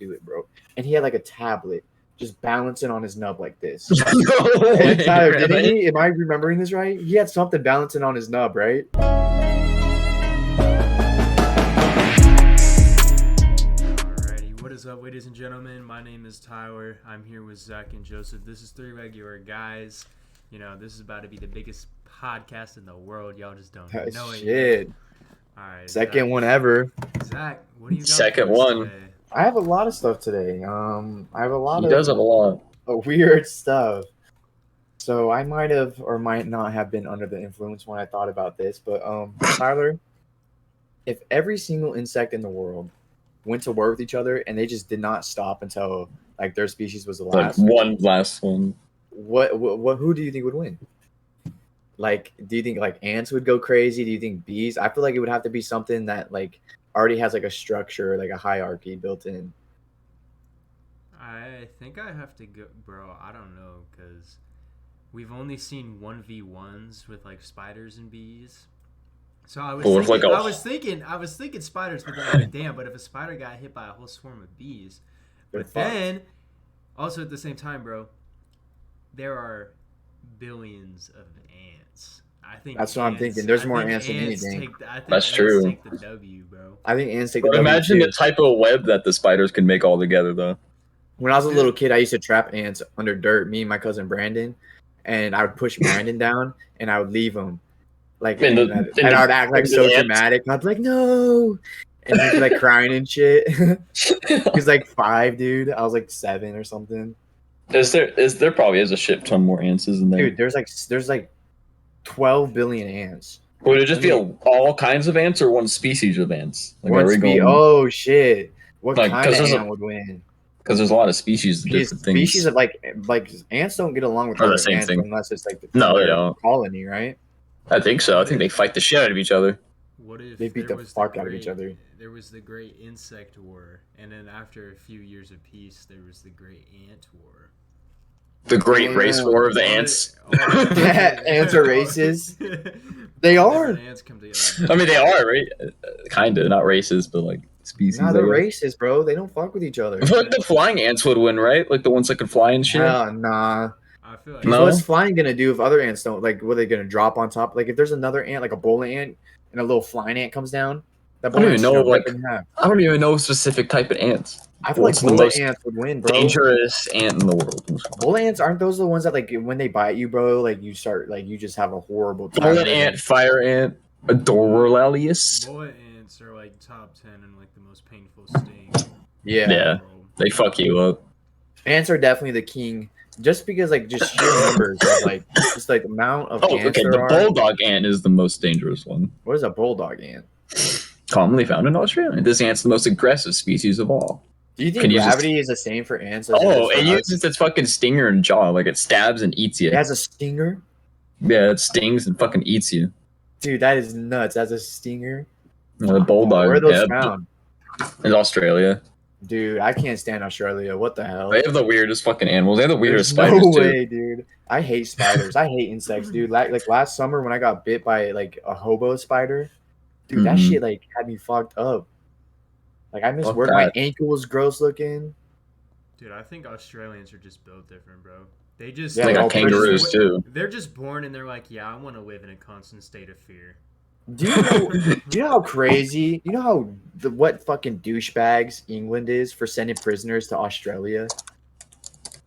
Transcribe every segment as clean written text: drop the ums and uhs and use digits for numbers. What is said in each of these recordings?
do it, bro. And he had like a tablet just balancing on his nub like this. No way, Tyler, didn't really? he? Am I remembering this right? He had something balancing on his nub, right? Alrighty, what is up, ladies and gentlemen? My name is Tyler. I'm here with Zach and Joseph. This is Three Regular Guys. You know, this is about to be the biggest podcast in the world. Y'all just don't know it. Shit. All right, Second one ever. Zach, what do you got? Second for us one. today? I have a lot of stuff today. I have a lot He of does have a lot. weird stuff. So I might have or might not have been under the influence when I thought about this. But Tyler, if every single insect in the world went to war with each other and they just did not stop until like their species was the Like last, one last one. what who do you think would win? Like, do you think like ants would go crazy? Do you think bees? I feel like it would have to be something that like already has like a structure, like a hierarchy built in. I think I have to go, bro. I don't know, because we've only seen 1v1s with like spiders and bees. So I was Or thinking, like I was thinking spiders, but then I'm like, damn. But if a spider got hit by a whole swarm of bees, They're but fucked. then also at the same time, bro, there are billions of ants. I think That's what I'm ants- thinking. There's I more think ants than anything. I think That's ants true. Take the W, bro. I think ants take But the W imagine too. the type of web that the spiders can make all together, though. When I was a little kid, I used to trap ants under dirt. Me and my cousin Brandon, and I would push Brandon down, and I would leave him. Like, In the- and in I the- would act like in so the ants? dramatic. And I'd be like, no, and he'd be like crying and shit. He's like 5, dude. I was like 7 or something. There probably is a shit ton more ants, isn't there? Dude, there's like 12 billion ants. Would it just be all kinds of ants or one species of ants? Like, One are we spe- going? oh shit! What Like, kind 'cause of there's a- ant would win? Because there's a lot of species of Because different things. species of like ants don't get along with Are the other same ants thing. unless it's like the No, they their don't. colony, right? I think so. I think they fight the shit out of each other. What if They beat there the was fuck out of each great- other. There was the Great Insect War, and then after a few years of peace, there was the Great Ant War. The Great Oh, Race yeah. War of the All ants. Ants are racist. They All are. different ants come together. I mean, they are, right? Kinda, not racist, but like species. Nah, I they're guess. racist, bro. They don't fuck with each other. I feel like the flying ants would win, right? Like the ones that could fly and shit. Nah. I feel like Because No? what's flying gonna do if other ants don't? Like, what are they gonna drop on top? Like, if there's another ant, like a bowling ant, and a little flying ant comes down, that I don't bowling even ant's know, gonna rip like- it in half. I don't even know a specific type of ants. I feel what's the like bullet most ants would win, bro. Dangerous ant in the world. Bullet ants aren't those the ones that like when they bite you, bro? Like you start like you just have a horrible time. Bullet ant, fire ant, Adoralius. bullet ants are like top 10 and like the most painful sting. Yeah. Yeah. They fuck you up. Ants are definitely the king, just because like just sheer numbers of like just like the amount of Oh, ants okay. there The are. bulldog ant is the most dangerous one. What is a bulldog ant? Commonly found in Australia. This ant's the most aggressive species of all. Do you think Can you just- gravity is the same for ants? As Oh, it it is for us? uses its fucking stinger and jaw. Like it stabs and eats you. It has a stinger, Yeah, it stings and fucking eats you. dude. That is nuts. That's a stinger. The bulldog. Where are those yeah, found? in Australia. Dude, I can't stand Australia. What the hell? They have the weirdest fucking animals. They have the weirdest There's spiders no too. way, dude. I hate spiders. I hate insects, dude. Like last summer when I got bit by like a hobo spider, dude, that Mhm. shit like had me fucked up. Like I missed Fuck work. My that. ankle was gross looking. Dude, I think Australians are just built different, bro. They just Yeah, They they're all got kangaroos too. They're just born and they're like, yeah, I want to live in a constant state of fear. Do you know? Do you know how crazy? You know how what fucking douchebags England is for sending prisoners to Australia?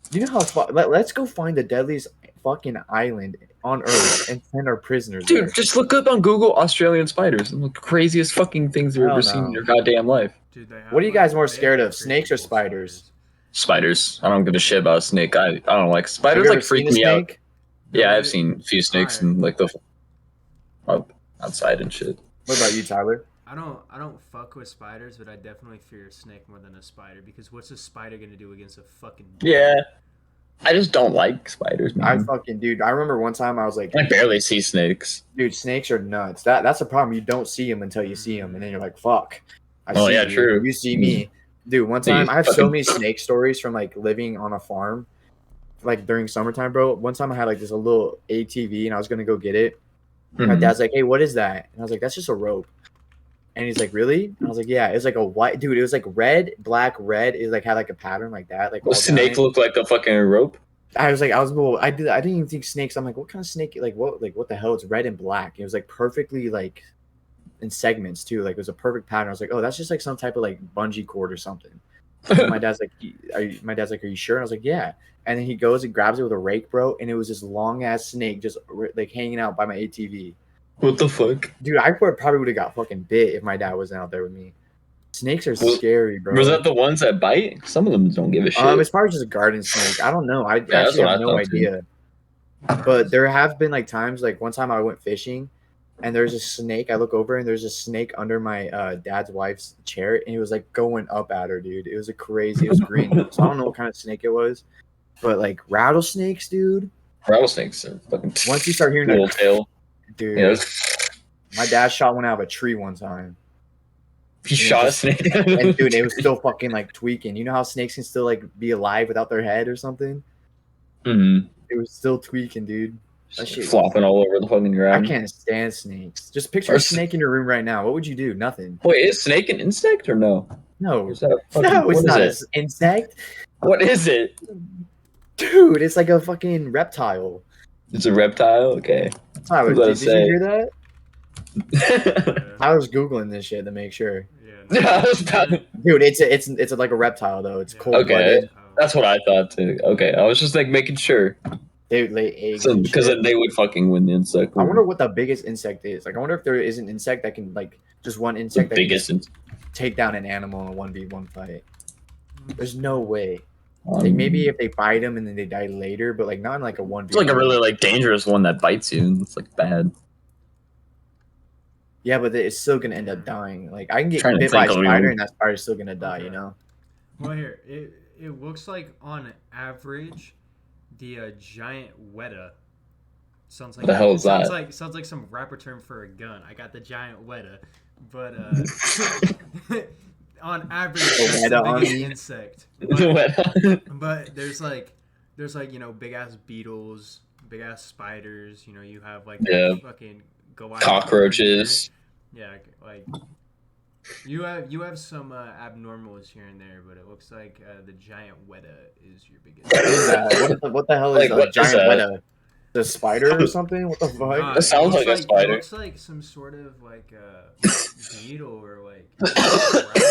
Do you know how? Let's go find the deadliest fucking island on Earth and send our prisoners there. Dude, just look up on Google Australian spiders. They're the craziest fucking things you've Hell ever seen in no. your goddamn life. Dude, they have, What are you guys more they scared have of, snakes or crazy spiders? Spiders. I don't give a shit about a snake. I don't like Have spiders. you Like ever seen freak a me out. snake? Yeah, Really? I've seen a few snakes Alright. and like the outside and shit. What about you, Tyler? I don't fuck with spiders, but I definitely fear a snake more than a spider because what's a spider gonna do against a fucking Yeah, I just don't like spiders, I man. fucking dude. I remember one time I was like, I barely see snakes. dude, snakes are nuts. That's the problem. You don't see them until you see them, and then you're like, fuck. I Oh, see yeah, you. true. You see me, dude. One So you time I have so fucking- many snake stories from like living on a farm, like during summertime, bro. One time I had like this little ATV, and I was gonna go get it. My Mhm. dad's like, "Hey, what is that?" And I was like, "That's just a rope." And he's like, really? And I was like, yeah. It was like a white dude. It was like red, black, red. It like had like a pattern like that. Like all The snake down it. looked like a fucking rope. I was well, I didn't even think snakes. I'm like, what kind of snake? Like what the hell? It's red and black. It was like perfectly like in segments too. Like it was a perfect pattern. I was like, oh, that's just like some type of like bungee cord or something. And my dad's like, are you sure? And I was like, yeah. And then he goes and grabs it with a rake, bro. And it was this long ass snake just like hanging out by my ATV. What the fuck? Dude, I probably would have got fucking bit if my dad wasn't out there with me. Snakes are scary, bro. Was that the ones that bite? Some of them don't give a shit. It's probably just a garden snake. I don't know. I that's actually what have I no thought, idea. But there have been like times, like one time I went fishing, and there's a snake. I look over and there's a snake under my dad's wife's chair, and he was like going up at her, dude. It was it was green. So I don't know what kind of snake it was, but like rattlesnakes, dude. Rattlesnakes are fucking. Once you start hearing little that, tail. dude. Yeah. My dad shot one out of a tree one time. He shot a snake. And dude, it was still fucking like tweaking. You know how snakes can still like be alive without their head or something? Mm-hmm. It was still tweaking, dude. That shit flopping all over the fucking ground. I can't stand snakes. Just picture a snake in your room right now. What would you do? Nothing. Wait, is snake an insect or no? No. Is that a fucking, No, it's not an it? insect. What is it? Dude, it's like a fucking reptile. It's a reptile? Okay. Tyler, did you hear that? Yeah. I was Googling this shit to make sure. Yeah. Yeah, I was about to- Dude, it's like a reptile though. It's cold blooded. Okay. That's what I thought too. Okay, I was just like making sure. They lay eggs. So because then they would fucking win the insect. I wonder what the biggest insect is. Like, I wonder if there is an insect that can like just one insect the that biggest. can take down an animal in a 1v1 fight. There's no way. Like maybe if they bite them and then they die later, but like not in like a 1v1. It's like a really like dangerous one that bites you. It's like bad. Yeah, but it's still gonna end up dying. Like I can get Trying to bit by a think of spider one. and that spider's still gonna die. You know. Well, here it looks like on average, the giant weta sounds like The hell is sounds that? sounds like some rapper term for a gun. I got the giant weta, but on average that's the Weta on biggest me. insect. Weta. But there's like you know big ass beetles, big ass spiders. You know you have like Yeah. fucking Cockroaches. Yeah, like you have some abnormals here and there, but it looks like the giant weta is your biggest. What is that? What the hell is Like, a what is giant that? weta? The spider or something? What the fuck? That sounds it looks like a spider. It looks like some sort of like beetle or like.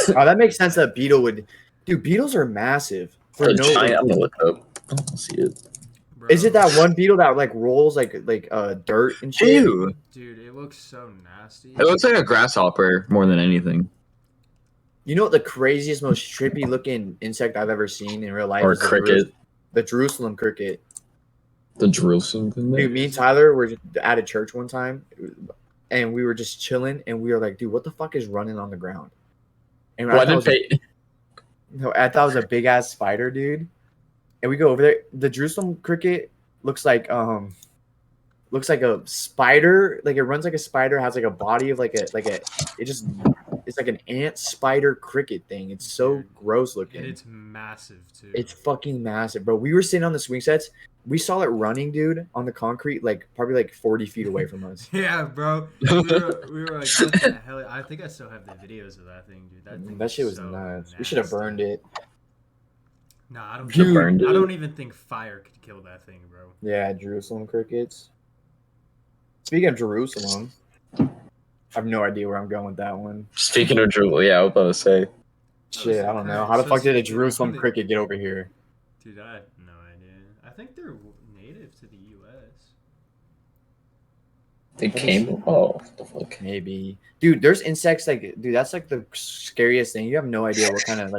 Oh, that makes sense. That beetle would. Dude, beetles are massive. For The no giant, reason. I'm gonna look it up. I don't see it. Bro, Is it that one beetle that like rolls like dirt and shit? Ew. dude? It looks so nasty. It looks like a grasshopper more than anything. You know what the craziest, most trippy looking insect I've ever seen in real life? Or is cricket. The Jerusalem cricket. The Jerusalem thing. Dude, me and Tyler were at a church one time, and we were just chilling, and we were like, "Dude, what the fuck is running on the ground?" And Well, I thought it was a big ass spider, dude. And we go over there. The Jerusalem cricket looks like a spider. Like it runs like a spider, has like a body of it's like an ant spider cricket thing. It's so gross looking. And it's massive too. It's fucking massive, bro. We were sitting on the swing sets. We saw it running, dude, on the concrete, like probably like 40 feet away from us. Yeah, bro. We were like, what the hell? I think I still have the videos of that thing, dude. That shit was so nuts. We should have nasty. burned it. Nah, I don't. Dude, burned it. I don't even think fire could kill that thing, bro. Yeah, Jerusalem crickets. Speaking of Jerusalem, I have no idea where I'm going with that one. Speaking of Jerusalem, yeah, I was about to say. Shit, I don't know. How the So fuck did a it's- Jerusalem cricket get over here? Dude, I have no idea. I think they're native to the U.S. They came. Oh, what the fuck? Maybe. Dude, there's insects dude, that's like the scariest thing. You have no idea what kind of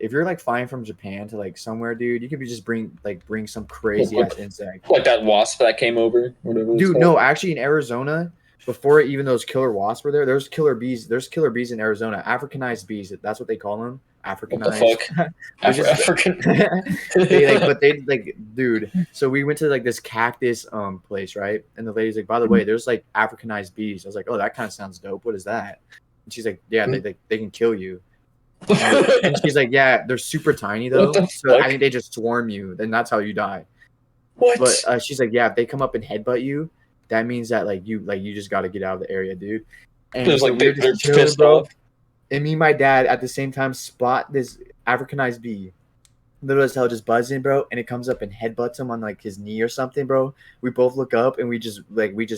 if you're like flying from Japan to like somewhere, dude, you could be just bring some crazy ass insect. Like that wasp that came over, whatever. it's Dude, called. no, actually in Arizona, before even those killer wasps were there's killer bees. There's killer bees in Arizona. Africanized bees. That's what they call them. Africanized. What the fuck? They're just- African. Dude. So we went to like this cactus place, right? And the lady's like, by the way, there's like Africanized bees. I was like, oh, that kind of sounds dope. What is that? And she's like, yeah, they can kill you. And she's like, yeah, they're super tiny though. What the So fuck? I think they just swarm you, and that's how you die. What? But she's like, yeah, if they come up and headbutt you, that means that like you just got to get out of the area, dude. And There's so like we were they're just chilling, pissed bro. off. And me and my dad at the same time spot this Africanized bee. Little as hell, just buzzing, bro, and it comes up and headbutts him on like his knee or something, bro. We both look up and we just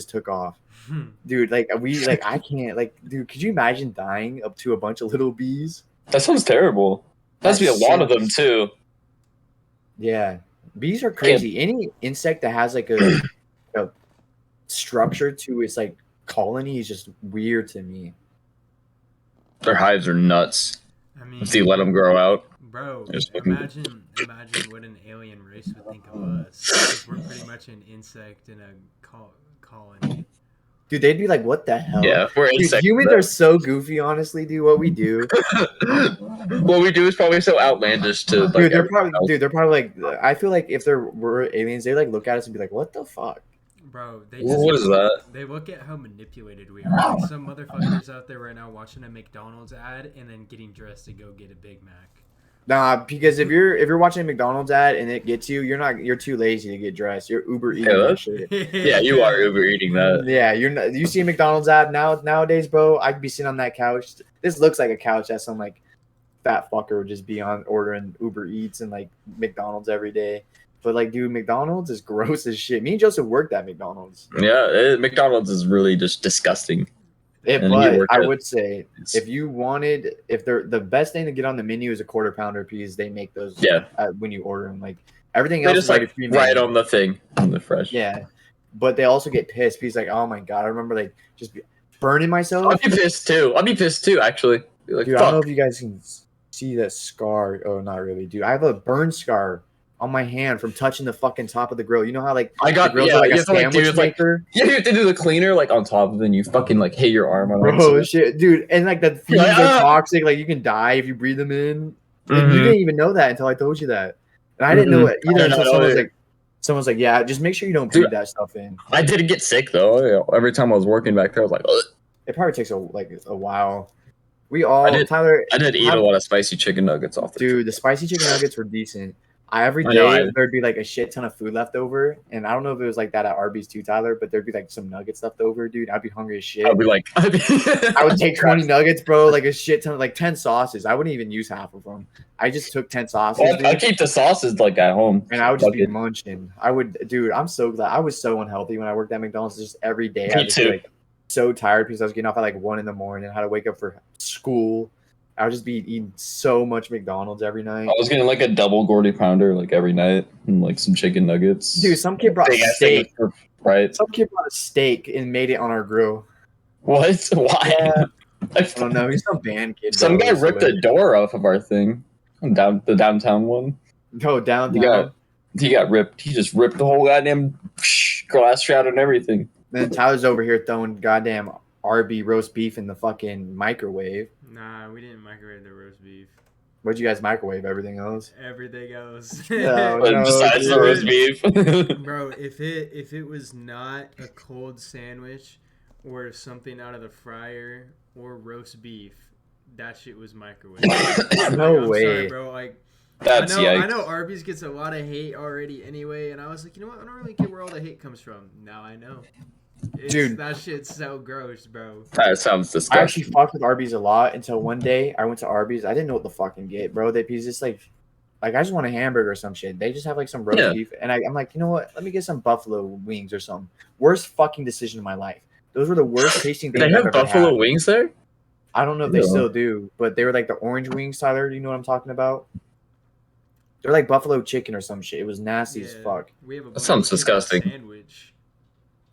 took off, dude. Like I can't, like, dude. Could you imagine dying up to a bunch of little bees? That sounds terrible. There has to be a lot of them too. Yeah, bees are crazy. Any insect that has like a structure to its like colony is just weird to me. Their hives are nuts. I mean, If you let them grow out. bro, Just fucking- imagine what an alien race would think of us. 'Cause we're pretty much an insect in a colony. Dude, they'd be like, "What the hell?" Yeah, we're Dude, insects. humans are so goofy, honestly, dude. What we do, What we do is probably so outlandish to like. dude. everyone else. They're probably like. I feel like if there were aliens, they like look at us and be like, "What the fuck?" Bro, What is that? They look at how manipulated we are. Like some motherfuckers out there right now watching a McDonald's ad and then getting dressed to go get a Big Mac. Nah, because if you're watching a McDonald's ad and it gets you, you're too lazy to get dressed. You're Uber eating that shit. Yeah, you are Uber eating that. Yeah, you're not, you see a McDonald's ad nowadays, bro. I could be sitting on that couch. This looks like a couch that some like fat fucker would just be on ordering Uber Eats and like McDonald's every day. But like, dude, McDonald's is gross as shit. Me and Joseph worked at McDonald's. Yeah, McDonald's is really just disgusting. But you work I at- would say if they're the best thing to get on the menu is a quarter pounder because they make those when you order them. Like everything They else just is already like pre-made. right on the thing, on the fresh. Yeah, but they also get pissed because like, oh my god, I remember like just burning myself. I'd be pissed too. Actually, be like, Dude, I fuck. don't know if you guys can see that scar. Oh, not really, dude. I have a burn scar on my hand from touching the fucking top of the grill. You know how like I got the grills yeah, are like you a have to, like, do, sandwich like, maker? Yeah, you have to do the cleaner like on top of it and you fucking like hit your arm on it. Bro, shit, dude, and like the fumes like, are toxic. Like you can die if you breathe them in. And Mhm. you didn't even know that until I told you that, and I didn't know it either I until know someone's like, yeah, just make sure you don't breathe that stuff in. I didn't get sick though. Every time I was working back there, I was like, ugh. It probably takes a while. We all Tyler. I did eat a lot of spicy chicken nuggets off the Dude, the spicy chicken nuggets were decent. Every I know, day there'd be like a shit ton of food left over, and I don't know if it was like that at Arbys too, Tyler, but there'd be like some nuggets left over, dude. I'd be hungry as shit. I'd be like, I would take 20 nuggets, bro, like a shit ton, like 10 sauces. I wouldn't even use half of them. I just took 10 sauces, well, I dude, keep the sauces like at home, and I would just be Bucket. munching. Dude, I'm so glad. I was so unhealthy when I worked at McDonald's. Just every day, I Me was too. like so tired because I was getting off at like 1 a.m. I had to wake up for school. I would just be eating so much McDonald's every night. I was getting like a double Gordy pounder like every night and like some chicken nuggets. Dude, some kid brought Big ass steak. thing, right? Some kid brought a steak and made it on our grill. What? Why? Yeah. I don't know. He's some band kid. Some bro. guy It's ripped a hilarious. door off of our thing, the downtown one. Go downtown. He got ripped. He just ripped the whole goddamn glass shroud and everything. Then Tyler's over here throwing goddamn Arby roast beef in the fucking microwave. Nah, we didn't microwave the roast beef. What'd you guys microwave? Everything else? Everything else. No, But no, besides the dude. roast beef. Bro, if it was not a cold sandwich or something out of the fryer or roast beef, that shit was microwave. No I'm way. sorry, bro. Like That's I yikes. know Arby's gets a lot of hate already anyway, and I was like, you know what? I don't really get where all the hate comes from. Now I know. Dude. That shit's so gross, bro. That sounds I disgusting. actually fucked with Arby's a lot until one day I went to Arby's. I didn't know what to fucking get, bro. He's just like I just want a hamburger or some shit. They just have like some roast Yeah. beef, and I'm like, you know what? Let me get some buffalo wings or something. Worst fucking decision of my life. Those were the worst tasting Did things they I've have ever buffalo had. wings there? I don't know if they Yeah. still do, but they were like the orange wings, Tyler. Do you know what I'm talking about? They're like buffalo chicken or some shit. It was nasty as Yeah. fuck. We have a That sounds buffalo chicken disgusting. Sandwich.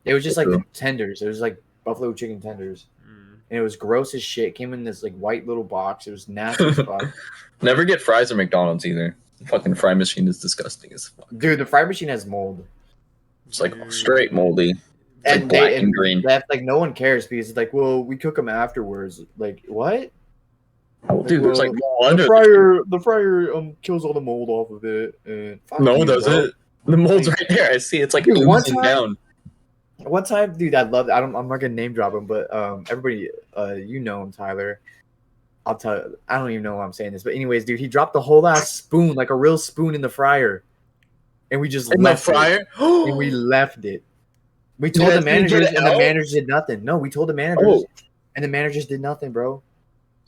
It was just like True. the tenders. It was like buffalo chicken tenders. Mm. And it was gross as shit. It came in this like white little box. It was nasty as fuck. Never get fries at McDonald's either. The fucking fry machine is disgusting as fuck. Dude, the fry machine has mold. It's like Dude. straight moldy. It's like black and green. That, like no one cares because it's like, well, we cook them afterwards. Like what? Oh, dude, there's like well, under the fryer kills all the mold off of it. And fuck No, you, does bro. it? The mold's right there. I see. It's like Dude, one oozing time- down. One time, dude, I love. I'm not gonna name drop him, but everybody, you know him, Tyler. I'll tell you. I don't even know why I'm saying this, but anyways, dude, he dropped the whole ass spoon, like a real spoon, in the fryer, and we just In the left it. fryer? And we left it. We told Yeah, the did you managers, get it and the out? managers did nothing. No, we told the managers. Oh. and the managers did nothing, bro.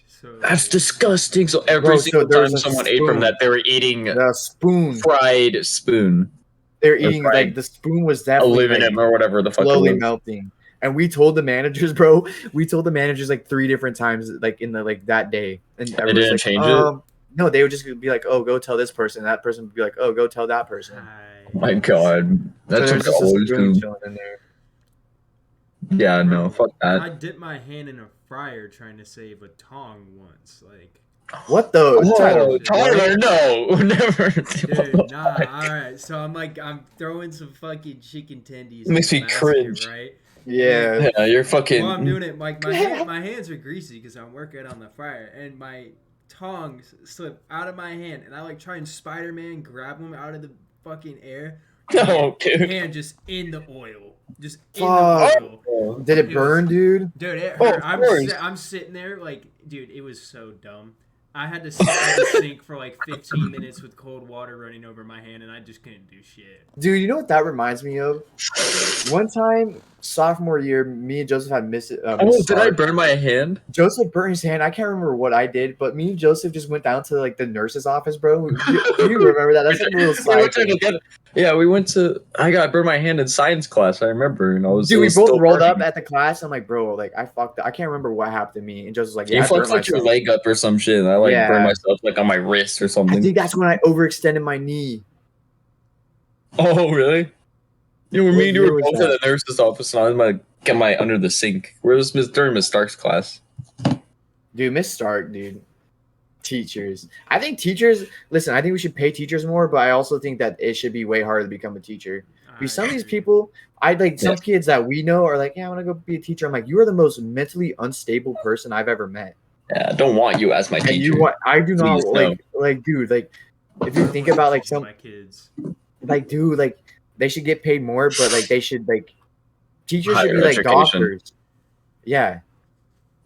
So That's disgusting. So every Bro, single there time was a someone ate from spoon. that, they were eating The spoon. fried spoon. They're Or eating fried like the spoon was definitely like aluminum or whatever the fuck it slowly was. melting. And we told the managers, bro. We told the managers like 3 different times, like in the that day, and They everyone's didn't like, change it? No, they would just be like, oh, go tell this person. That person would be like, oh, go tell that person. Oh my god, So that's there's what I just a always spoon do. chilling in there. Yeah, no, fuck I that. dipped my hand in a fryer trying to save a tong once. Like, What the? Oh, Tyler, Tyler, no, never. dude, nah. All right, so I'm throwing some fucking chicken tendies. It makes in me the basket, cringe. right? Yeah. Yeah, you're fucking. While I'm doing it, like my hands are greasy because I'm working on the fryer, and my tongs slip out of my hand, and I like try and Spider-Man grab them out of the fucking air. No, dude. Hand just in the oil, just in Fuck. the oil. Did it burn, dude? Dude, it Oh, hurt. of course. I'm sitting there like, dude, it was so dumb. I had to sit at the sink for like 15 minutes with cold water running over my hand, and I just couldn't do shit. Dude, you know what that reminds me of? One time, sophomore year, me and Joseph had missed it. Oh, did I burn my hand? Joseph burnt his hand. I can't remember what I did, but me and Joseph just went down to like the nurse's office, bro. Do you remember that? That's like a little side thing. Yeah, we went to. I got burned my hand in science class. I remember, and I was. Dude, it we was both still rolled burning. up at the class. I'm like, bro, like I fucked. I can't remember what happened to me. And Joseph's like, You yeah, I burnt fucked like your myself. leg up or some shit. And I like Yeah. burned myself like on my wrist or I something. think that's when I overextended my knee. Oh, really? You know, What me and you year were was both at that? the nurse's office, and I was gonna get my under the sink. Where was during Miss Stark's class? Dude, Miss Stark, dude. Teachers. I think teachers, listen, I think we should pay teachers more, but I also think that it should be way harder to become a teacher. Because some of these people, some kids that we know are like, yeah, I want to go be a teacher. I'm like, you are the most mentally unstable person I've ever met. Yeah, I don't want you as my And teacher. I do not Please, like, dude, like, if you think about like some, my kids, like, dude, like, they should get paid more, but like, they should like, teachers should Higher be like education. doctors. Yeah.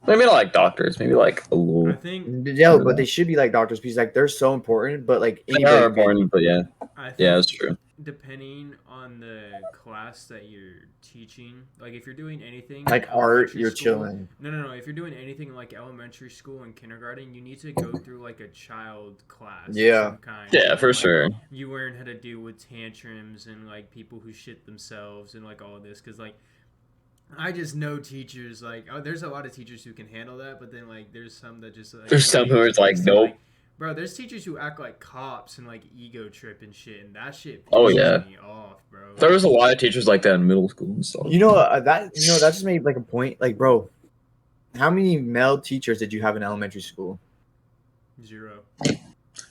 Maybe not like doctors. Maybe like a I little. think. Yeah, but they should be like doctors because like they're so important. But like They anybody are could be- important, but yeah, I think yeah, that's true. depending on the class that you're teaching, like if you're doing anything like in art, elementary you're school- chilling. No. If you're doing anything in like elementary school and kindergarten, you need to go through like a child class. Yeah. Of some kind. Yeah, for Like, sure. You learn how to deal with tantrums and like people who shit themselves and like all of this because like. I just know teachers like there's a lot of teachers who can handle that, but then like there's some that just like There's some who are like, just, nope. bro, there's teachers who act like cops and like ego trip and shit, and that shit Oh, pisses yeah. me off, bro. There was a lot of teachers like that in middle school and stuff. That just made like a point. Like, bro, how many male teachers did you have in elementary school? 0.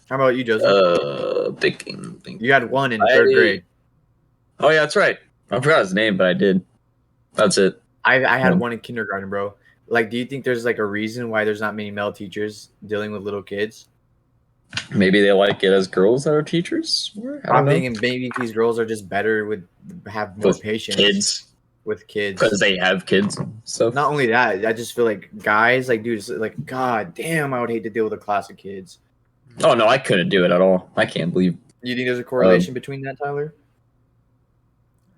How about you, Joseph? Thinking. You had one in third grade. Oh yeah, that's right. I forgot his name, but I did. That's it. I had Yeah. one in kindergarten, bro. Like, do you think there's like a reason why there's not many male teachers dealing with little kids? Maybe they like it as girls that are teachers. I don't I'm know. thinking maybe these girls are just better have more With patience kids with kids. because they have kids and stuff. Not only that, I just feel like guys, like, dude, it's like, god damn, I would hate to deal with a class of kids. Oh no, I couldn't do it at all. I can't believe. You think there's a correlation between that, Tyler?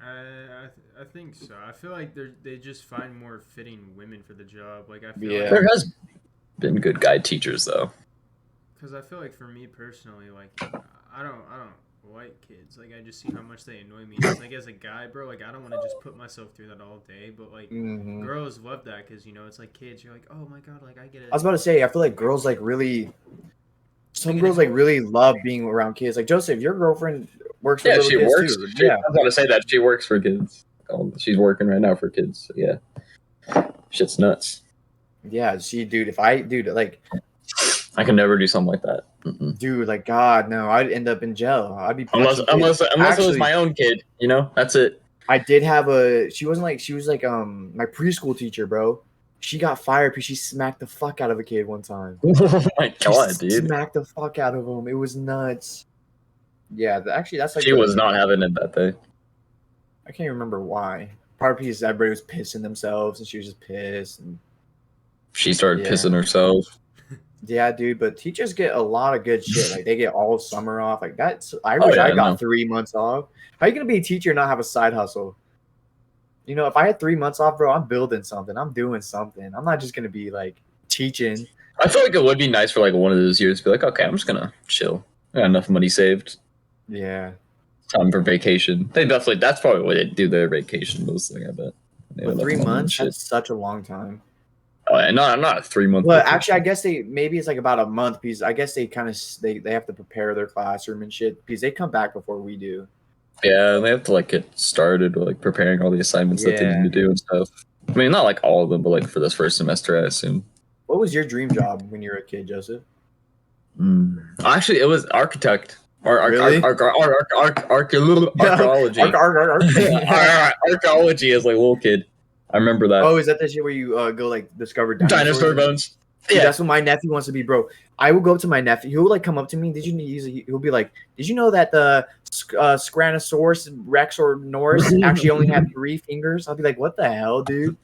I think so. I feel like they just find more fitting women for the job. Like I feel Yeah. There has been good guy teachers though. because I feel like for me personally, like I don't like kids. Like I just see how much they annoy me. It's like as a guy, bro, like I don't want to just put myself through that all day. But like Mhm. girls love that because it's like kids. You're like, oh my god, like I get it. I was about to say, I feel like girls like really. Some girls like really love being around kids. Like Joseph, your girlfriend works for Yeah, little she kids works. too. I was gonna say that she works for kids. She's working right now for kids. So yeah, shit's nuts. Yeah. Dude, like, I can never do something like that. Mm-mm. dude, like, God, no, I'd end up in jail. I'd be Unless punching kids. it was Actually, my own kid, that's it. I did have she was like my preschool teacher, bro. She got fired because she smacked the fuck out of a kid one time. Oh my god, She dude. smacked the fuck out of him. It was nuts. Yeah, actually, that's like She was not having it that day. I can't remember why. Probably because everybody was pissing themselves, and she was just pissed. And She started Yeah. pissing herself. yeah, dude. But teachers get a lot of good shit. Like they get all summer off. Like that's. I wish yeah, I I got know. 3 months off. How you gonna be a teacher and not have a side hustle? You know, if I had 3 months off, bro, I'm building something. I'm doing something. I'm not just gonna be like teaching. I feel like it would be nice for like one of those years to be like, okay, I'm just gonna chill. I got enough money saved. Yeah. Time for vacation. That's probably what they do their vacation mostly, I bet. They have But enough three money and months, shit. that's such a long time. Oh, and not a 3 month Well, vacation. actually, I guess maybe it's like about a month because I guess they kind of they have to prepare their classroom and shit because they come back before we do. Yeah, they have to like get started with like preparing all the assignments that they Yeah. need to do and stuff. I mean, not like all of them, but like for this first semester, I assume. What was your dream job when you were a kid, Joseph? Actually, it was architect or Really? archaeology. Archaeology as like a little kid. I remember that. Oh, is that the shit where you go like discover Dinosaur bones. Dude, Yeah. that's what my nephew wants to be, bro. I will go up to my nephew. He'll like come up to me. He'll be like, "Did you know that the Scranosaurus Rex or Norris actually only had 3 fingers?" I'll be like, "What the hell, dude?"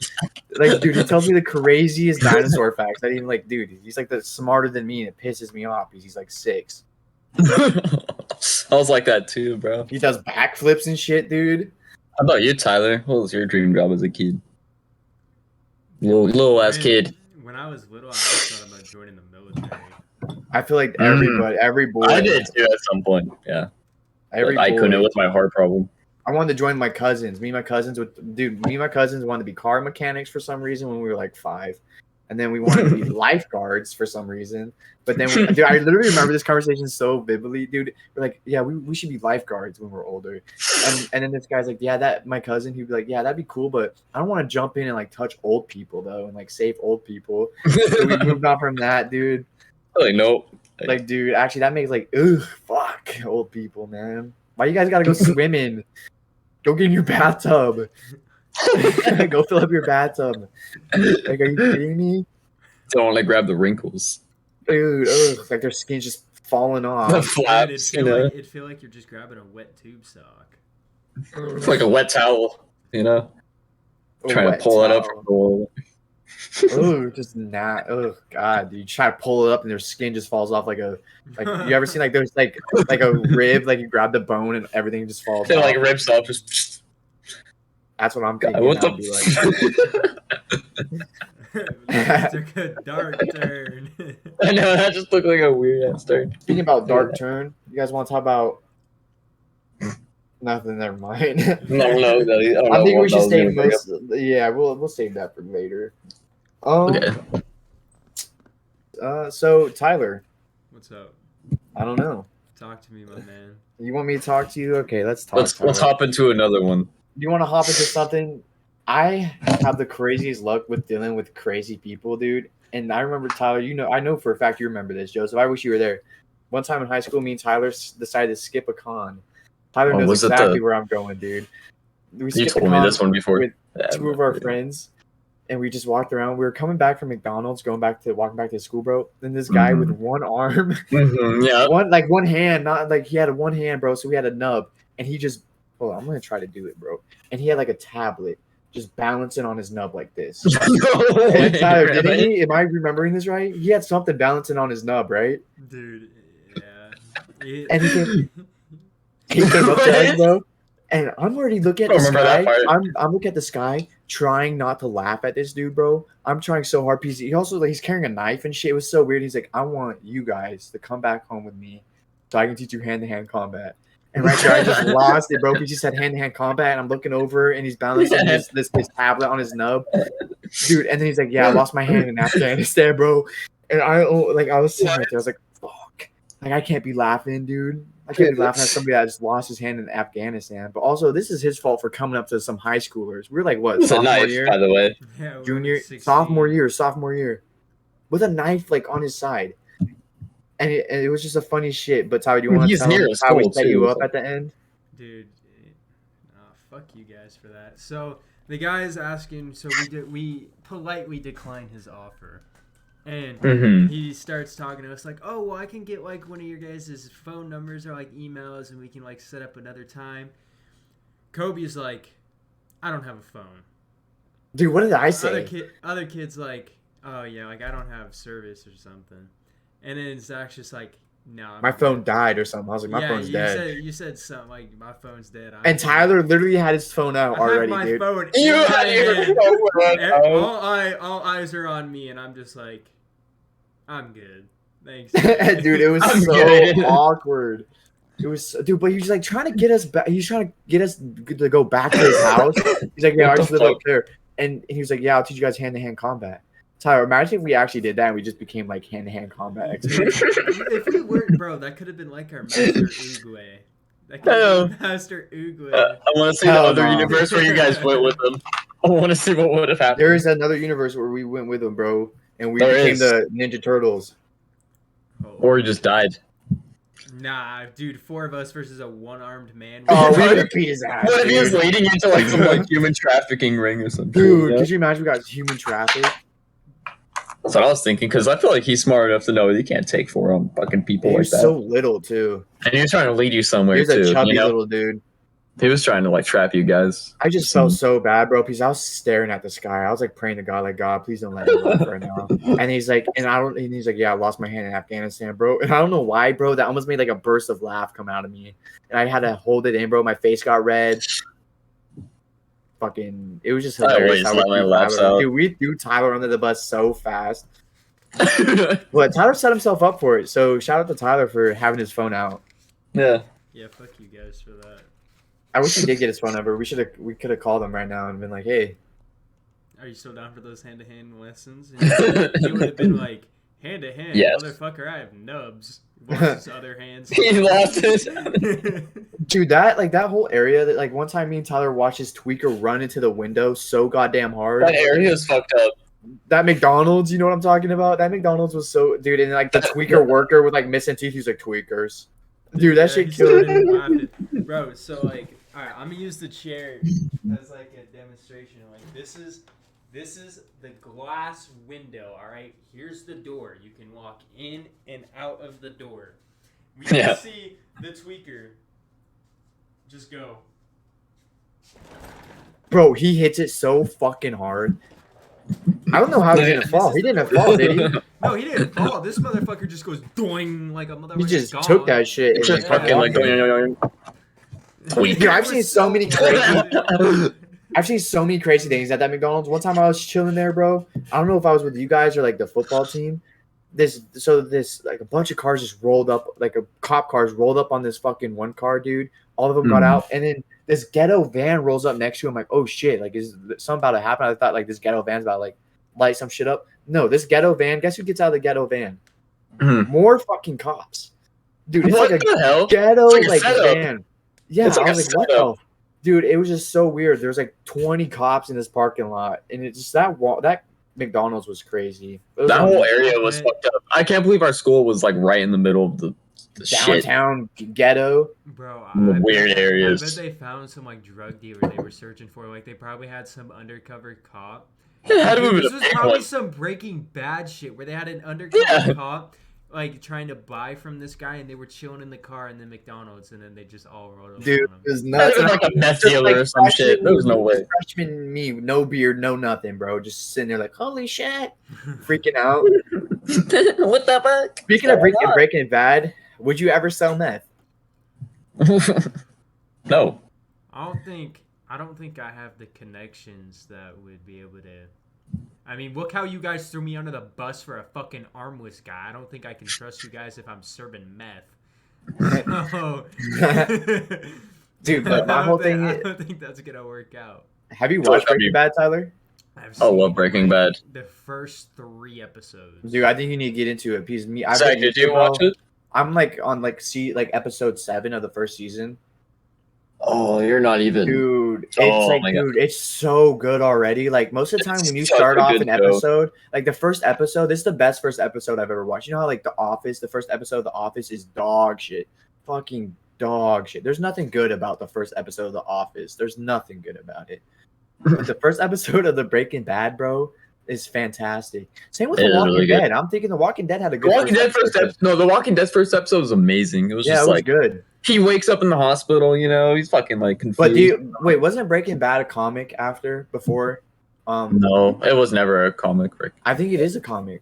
Like, dude, he tells me the craziest dinosaur facts. I even like, dude, he's like the smarter than me, and it pisses me off because he's like 6. I was like that too, bro. He does backflips and shit, dude. How about you, Tyler? What was your dream job as a kid? Little ass kid. When I was little, I always thought about joining the military. I feel like every boy. I did too at some point. Yeah. I couldn't with my heart problem. I wanted to join my cousins. Me and my cousins wanted to be car mechanics for some reason when we were like 5. And then we wanted to be lifeguards for some reason. But then, dude, I literally remember this conversation so vividly, dude. We're like, yeah, we should be lifeguards when we're older. And then this guy's like, yeah, my cousin, he'd be like, yeah, that'd be cool, but I don't want to jump in and like touch old people though and like save old people. So we moved on from that, dude. Like, nope. Like, dude, actually, that makes like, ugh, fuck, old people, man. Why you guys gotta go swimming? Go get in your bathtub. Go fill up your bathtub. Like, are you kidding me? Don't want to grab the wrinkles. Dude, ugh, like their skin's just falling The off. flaps, It'd feel like you're just grabbing a wet tube sock. It's like a wet towel, you know? Trying to pull it up from the wall. Oh, just not. Oh God, dude! You try to pull it up and their skin just falls off like you ever seen like there's like a rib, like you grab the bone and everything just falls It off. like rips off. Just That's what I'm thinking. what That'd the? It took a dark turn. I know that just looked like a weird ass turn. Speaking about dark turn, you guys want to talk about nothing? Never mind. No. I think we should save most. Yeah, we'll save that for later. Okay. So Tyler, What's up? I don't know. Talk to me, my man. You want me to talk to you? Okay, let's talk. Let's hop into another one. Do you want to hop into something? I have the craziest luck with dealing with crazy people, dude. And I remember Tyler. I know for a fact you remember this, Joseph. I wish you were there. One time in high school, me and Tyler decided to skip a con. Tyler knows exactly where I'm going, dude. You told me this one before. With 2 of our friends, and we just walked around. We were coming back from McDonald's, walking back to school, bro. Then this guy with one arm, yeah, one hand, not like he had one hand, bro. So we had a nub, and he just, hold on, I'm gonna try to do it, bro. And he had like a tablet, just balancing on his nub like this. And Tyler, didn't he? Am I remembering this right? He had something balancing on his nub, right? Dude, yeah. And he came up to us, bro. And I'm already looking at the sky. I'm looking at the sky, trying not to laugh at this dude, bro. I'm trying so hard because he's carrying a knife and shit. It was so weird. He's like, I want you guys to come back home with me so I can teach you hand-to-hand combat. And right there, I just lost it, bro. He just said hand-to-hand combat, and I'm looking over, and he's balancing this tablet on his nub, dude. And then he's like, "Yeah, I lost my hand in Afghanistan, bro." And I was sitting right there. I was like, "Fuck!" Like I can't be laughing, dude. I can't be laughing at somebody that just lost his hand in Afghanistan. But also, this is his fault for coming up to some high schoolers. We're like, what, sophomore year? By the way, Yeah, junior, sophomore year, with a knife like on his side. And it was just a funny shit. But Tyler, do you want to tell him how we set you up at the end? Dude, fuck you guys for that. So the guy's asking, so we politely decline his offer. And he starts talking to us like, oh, well, I can get like one of your guys' phone numbers or like emails and we can like set up another time. Kobe's like, I don't have a phone. Dude, what did I say? Other kids like, oh yeah, like I don't have service or something. And then Zach's just like, No, I'm My phone good. died or something. I was like, my Yeah, phone's you dead. said something like my phone's dead. And Tyler literally had his phone out I have already, my dude. phone You in my had your hand. phone out. All eyes are on me, and I'm just like, I'm good. Thanks, Dude, it was I'm so good. awkward. It was, dude, but he was like trying to get us back. He's trying to get us to go back to his house. He's like, yeah, I What just the live up fuck? there. And he was like, yeah, I'll teach you guys hand-to-hand combat. Tyler, imagine if we actually did that and we just became like hand-to-hand combat experts. If we were, bro, that could have been like our Master Oogway. That could have been Master Oogway. I want to see the Hell other no. universe where you guys went with them. I want to see what would have happened. There is another universe where we went with him, bro, and we There became is. the Ninja Turtles. Or he just died. Nah, dude, 4 of us versus a one-armed man. Oh, we What would if- have beat his ass, What if he was dude. leading into like some like human trafficking ring or something? Dude, Yeah. could you imagine we got human traffic? That's what I was thinking, because I feel like he's smart enough to know you can't take 4 fucking people He like was that. so little, too. And he was trying to lead you somewhere He was a too. chubby You know, little dude. he was trying to like trap you guys. I just felt so bad, bro, because I was staring at the sky. I was like praying to God, like, God, please don't let me live right now. And he's like, and he's like, yeah, I lost my hand in Afghanistan, bro. And I don't know why, bro. That almost made like a burst of laugh come out of me. And I had to hold it in, bro. My face got red. Fucking, it was just I hilarious. always How let we my threw laughs Tyler. out. Dude, we threw Tyler under the bus so fast. But Tyler set himself up for it. So shout out to Tyler for having his phone out. Yeah. Yeah, fuck you guys for that. I wish he did get his phone number. We could have called him right now and been like, hey. Are you still down for those hand-to-hand lessons? And he would have been like, hand-to-hand, Yes. motherfucker, I have nubs. Wash his other hands. He lost it. Dude, that whole area that like one time me and Tyler watched his tweaker run into the window so goddamn hard. That area is fucked up. That McDonald's, you know what I'm talking about? That McDonald's was so dude, and like the tweaker worker with like missing teeth, he's like tweakers. Dude, that shit he killed started me. laughing. Bro, so like, alright, I'm gonna use the chair as like a demonstration. Like this is the glass window, alright? Here's the door. You can walk in and out of the door. We can see the tweaker just go. Bro, he hits it so fucking hard. I don't know how he didn't fall. He didn't fall, did he? No, he didn't fall. This motherfucker just goes doing like a motherfucker. He just took that shit. And Just kept fucking like walking. going. Dude, I've seen so many I've seen so many crazy things at that McDonald's. One time I was chilling there, bro. I don't know if I was with you guys or like the football team. This like a bunch of cars just rolled up, like a cop cars rolled up on this fucking one car, dude. All of them got out, and then this ghetto van rolls up next to him. Like, oh shit, like is something about to happen? I thought like this ghetto van's about to, like light some shit up. No, this ghetto van. Guess who gets out of the ghetto van? More fucking cops, dude. It's What like the hell? a ghetto It's like a like setup. van. Yeah, It's like I a was like, what setup. the. Dude, it was just so weird. There was like 20 cops in this parking lot, and it just that McDonald's was crazy. It was That on whole area was fucked up. I can't believe our school was like right in the middle of the shit. downtown ghetto. Bro, Weird areas. I bet they found some like drug dealer they were searching for. Like they probably had some undercover cop. It had to Dude, be this the was big probably one. some Breaking Bad shit where they had an undercover cop like trying to buy from this guy, and they were chilling in the car in the McDonald's, and then they just all rolled up Dude, on him. it was That nuts. was like a meth Just dealer like or some shit. There was no way. Freshman me, no beard, no nothing, bro. Just sitting there like, holy shit, freaking out. What the fuck? Speaking of Breaking Bad, would you ever sell meth? No. I don't think I have the connections that would be able to. I mean, look how you guys threw me under the bus for a fucking armless guy. I don't think I can trust you guys if I'm serving meth. So, Dude, but my whole thing. I don't think that's gonna work out. Have you watched Breaking Bad, Tyler? I've I seen love Breaking Bad. the first 3 episodes. Dude, I think you need to get into it because me. Zach, did you watch it? I'm like on like episode 7 of the first season. Oh, you're not even. Dude, it's Oh like, my God. dude, it's so good already. Like most of the time It's when you such start a off good an show. episode, like the first episode, this is the best first episode I've ever watched. You know how like The Office, the first episode of The Office is dog shit, fucking dog shit. There's nothing good about the first episode of The Office. There's nothing good about it. But the first episode of The Breaking Bad, bro, is fantastic. Same with It The is Walking really good. Dead. I'm thinking The Walking Dead had a good. The Walking Dead first episode was amazing. It was Yeah, just it was like good. he wakes up in the hospital, you know, he's fucking like confused. But wait, wasn't Breaking Bad a comic before? No, it was never a comic. I think it is a comic.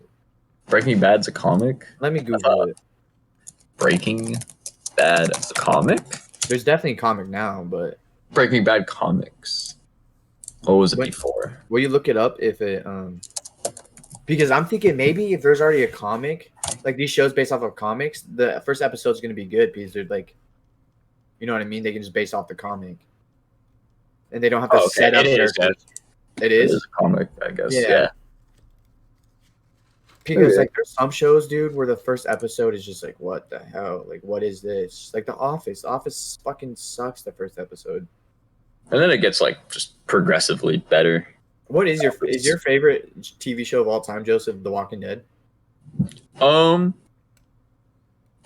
Breaking Bad's a comic. Let me Google it. Breaking Bad comic? There's definitely a comic now, but Breaking Bad comics. What was it What- before? will you look it up if it because I'm thinking maybe if there's already a comic, like these shows based off of comics, the first episode's gonna be good because they're like, you know what I mean? They can just base off the comic, and they don't have to set up It is, characters. It It is is a comic, I guess. Yeah. Yeah. because Okay. like there's some shows, dude, where the first episode is just like, what the hell? Like, what is this? Like The Office. The Office fucking sucks. The first episode. And then it gets like just progressively better. What is your favorite TV show of all time, Joseph? The Walking Dead.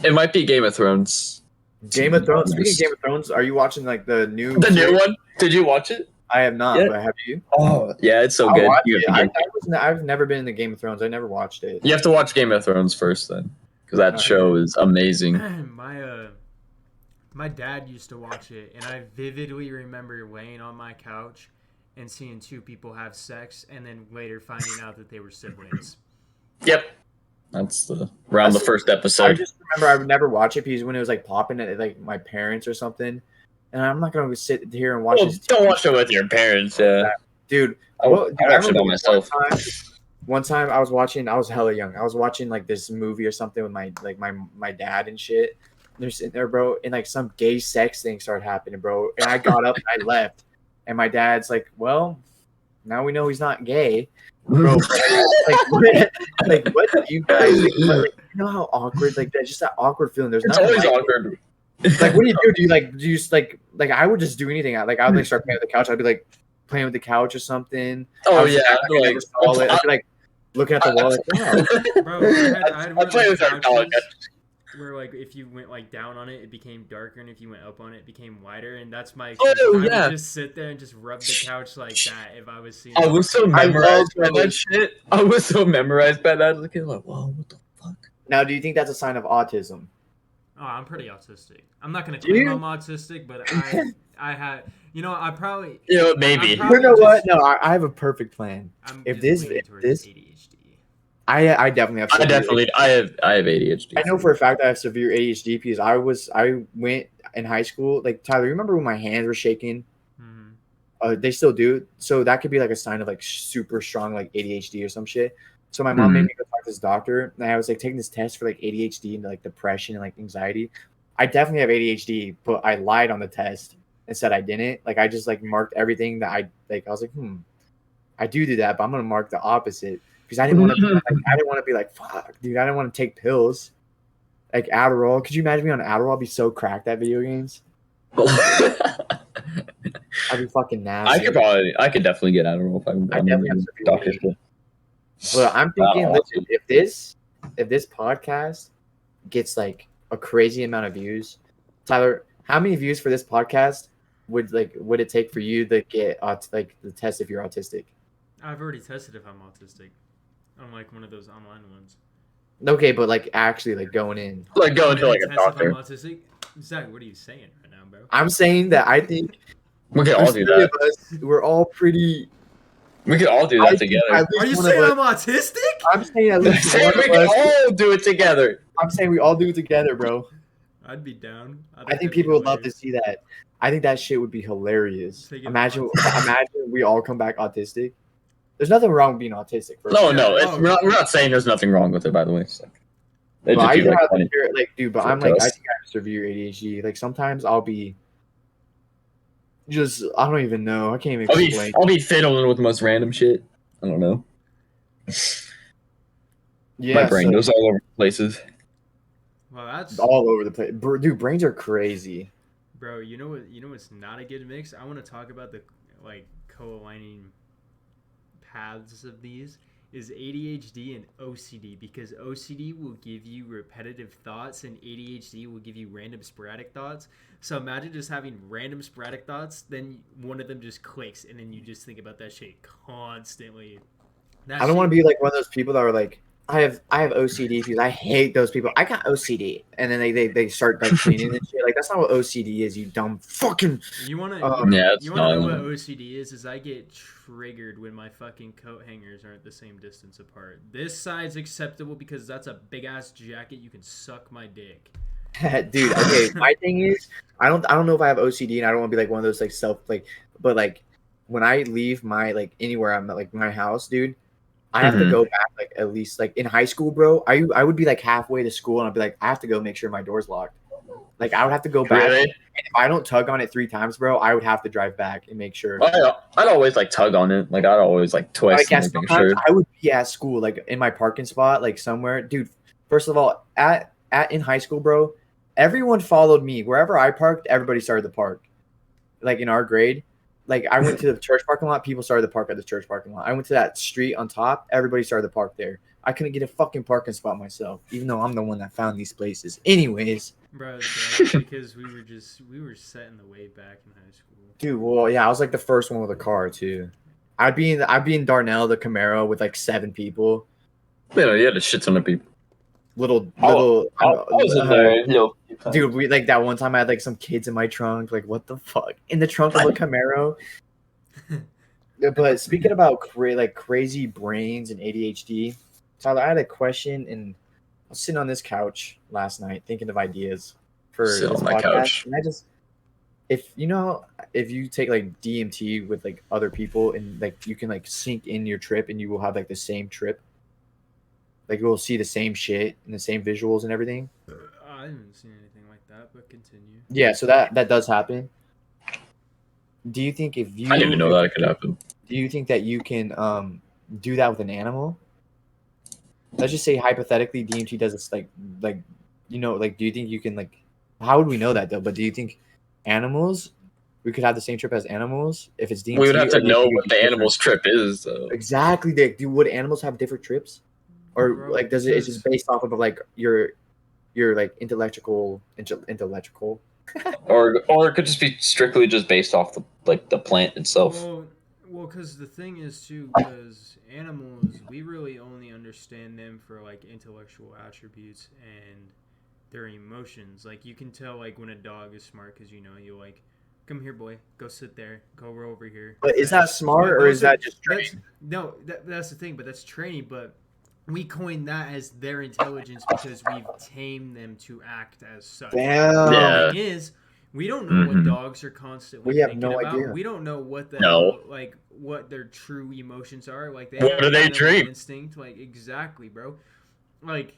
It might be Game of Thrones. Game of Thrones. Speaking of Game of Thrones, are you watching like the new one? Did you watch it? I have not, Yeah. but have you? Oh, yeah, it's so I'll good. watch You it. have, to get- I've never been into Game of Thrones. I never watched it. you have to watch Game of Thrones first, then, because that Okay. show is amazing. My dad used to watch it, and I vividly remember laying on my couch and seeing two people have sex, and then later finding out that they were siblings. Yep, that's around the first I episode. just remember I would never watch it because when it was like popping at like my parents or something, and I'm not gonna sit here and watch Well, this. don't watch it with your parents. Yeah, Dude. I watch it remember by myself. One time I was hella young. I was watching like this movie or something with my dad and shit. They're sitting there, bro, and like some gay sex thing started happening, bro. And I got up and I left. And my dad's like, well, now we know he's not gay. Bro, what do you guys think? Like, you know how awkward, like that's just that awkward feeling. There's It's nothing always like it. awkward. Like, what do you do? Do you just like I would just do anything. Like I would like start playing with the couch. I'd be like playing with the couch or something. I Oh was yeah, just, like, I never saw it. I'd be like looking at the wall like, wow. Bro, I had one I of play those with our dog. couches where like if you went like down on it, it became darker, and if you went up on it, it became wider. And that's my excuse. Oh, I yeah. would just sit there and just rub the couch like that if I was seeing. I was so I memorized by love that those. shit. I was so memorized by that. Looking like, whoa, what the fuck? Now, do you think that's a sign of autism? Oh, I'm pretty autistic. I'm not gonna Do claim you? I'm autistic, but I had, I probably. You know, maybe. I'm probably You know what? just- No, I have a perfect plan. I'm If just this- leaning if towards this- ADHD. I definitely have. I have ADHD. I know for a fact I have severe ADHD because I went in high school. Like Tyler, you remember when my hands were shaking? Mhm. They still do. So that could be like a sign of like super strong like ADHD or some shit. So my mom made me go talk to this doctor, and I was like taking this test for like ADHD and like depression and like anxiety. I definitely have ADHD, but I lied on the test and said I didn't. Like I just like marked everything that I like. I was like, I do that, but I'm gonna mark the opposite because I didn't want to. I didn't want to be like, fuck, dude. I didn't want to take pills, like Adderall. Could you imagine me on Adderall? I'd be so cracked at video games. I'd be fucking nasty. I could definitely get Adderall if I'm. I definitely have severe doctor. ADHD. Well, I'm thinking, Wow. listen, if this podcast gets like a crazy amount of views, Tyler, how many views for this podcast would it take for you to get like the test if you're autistic? I've already tested if I'm autistic, unlike one of those online ones. Okay, but like actually like going in, Like going to like a Test doctor. If I'm autistic. Zach, what are you saying right now, bro? I'm saying that I think We could all do three that. of us, we're all pretty. We could all do I that think together. at least Are you one of saying us- I'm autistic? I'm saying at least Say one we of can us. all do it together. I'm saying we all do it together, bro. I'd be down. I think that'd be people would love to hilarious. see that. I think that shit would be hilarious. Take it Imagine on. we all come back autistic. There's nothing wrong with being autistic. First No, of no, all. it's, we're not saying there's nothing wrong with it. By the way, so. It But just I be do like have funny. severe, like, dude. But For I'm like, I us. think I have severe ADHD. Like sometimes I'll be just, I don't even know. I can't even explain. I'll be fiddling with the most random shit. I don't know. Yeah, My brain so- goes all over places. Well, that's all over the place. Dude, brains are crazy. bro. You know what? You know what's not a good mix. I want to talk about the like co-aligning paths of these is ADHD and OCD, because OCD will give you repetitive thoughts and ADHD will give you random sporadic thoughts. So imagine just having random sporadic thoughts, then one of them just clicks and then you just think about that shit constantly. I don't want to be like one of those people that are like, I have OCD because I hate those people. I got OCD, and then they start like cleaning and shit. Like that's not what OCD is, you dumb fucking. You want to Yeah, it's you want to know not. what OCD is I get triggered when my fucking coat hangers aren't the same distance apart. This side's acceptable because that's a big ass jacket, you can suck my dick. Dude, okay, my thing is I don't know if I have OCD and I don't want to be like one of those like but like when I leave my like anywhere I'm like my house, dude, I have to Mhm. go back like at least like in high school, bro. I would be like halfway to school and I'd be like, I have to go make sure my door's locked. Like I would have to go back. Really? And if I don't tug on it 3 times, bro, I would have to drive back and make sure. I'd always like tug on it. Like I'd always like twist Like yeah, and like, make sometimes sure. I would be at school, like in my parking spot, like somewhere. Dude, first of all, at in high school, bro, everyone followed me. Wherever I parked, everybody started to park. Like in our grade. Like I went to the church parking lot, people started to park at the church parking lot. I went to that street on top, everybody started to park there. I couldn't get a fucking parking spot myself, even though I'm the one that found these places. Anyways, Bro, that's because we were set in the way back in high school. dude, well, yeah, I was like the first one with a car too. I'd be in Darnell, the Camaro, with like 7 people. You had a shit ton of people. Little, I was in there, dude. We like that one time I had like some kids in my trunk. Like, what the fuck? In the trunk of a Camaro. But speaking about crazy brains and ADHD, Tyler, I had a question, and I was sitting on this couch last night thinking of ideas for Sit this on my podcast. couch. And if you take like DMT with like other people and like you can like sync in your trip and you will have like the same trip, like you will see the same shit and the same visuals and everything. I haven't seen anything like that, but continue. Yeah, so that does happen. Do you think if you I didn't even know that could happen. do you think that you can do that with an animal? Let's just say hypothetically DMT does this like like do you think you can like how would we know that though? But do you think animals we could have the same trip as animals if it's DMT? We would have to or do you know think it'd what be the different? animal's trip is, though. Exactly. Would animals have different trips? Or Bro, like does it's just based off of like your like intellectual Or it could just be strictly just based off the plant itself. Well, because the thing is too, because animals, we really only understand them for like intellectual attributes and their emotions. Like you can tell like when a dog is smart because you like, come here, boy, go sit there, go roll over here. But is that smart or is that just training? No, that's the thing. But that's training. But we coined that as their intelligence because we've tamed them to act as such. Damn. Yeah. The thing is, we don't know what dogs are constantly We have thinking no about. idea. We don't know what the No. hell, like what their true emotions are. Like What have do they animal dream? Instinct, like exactly, bro. Like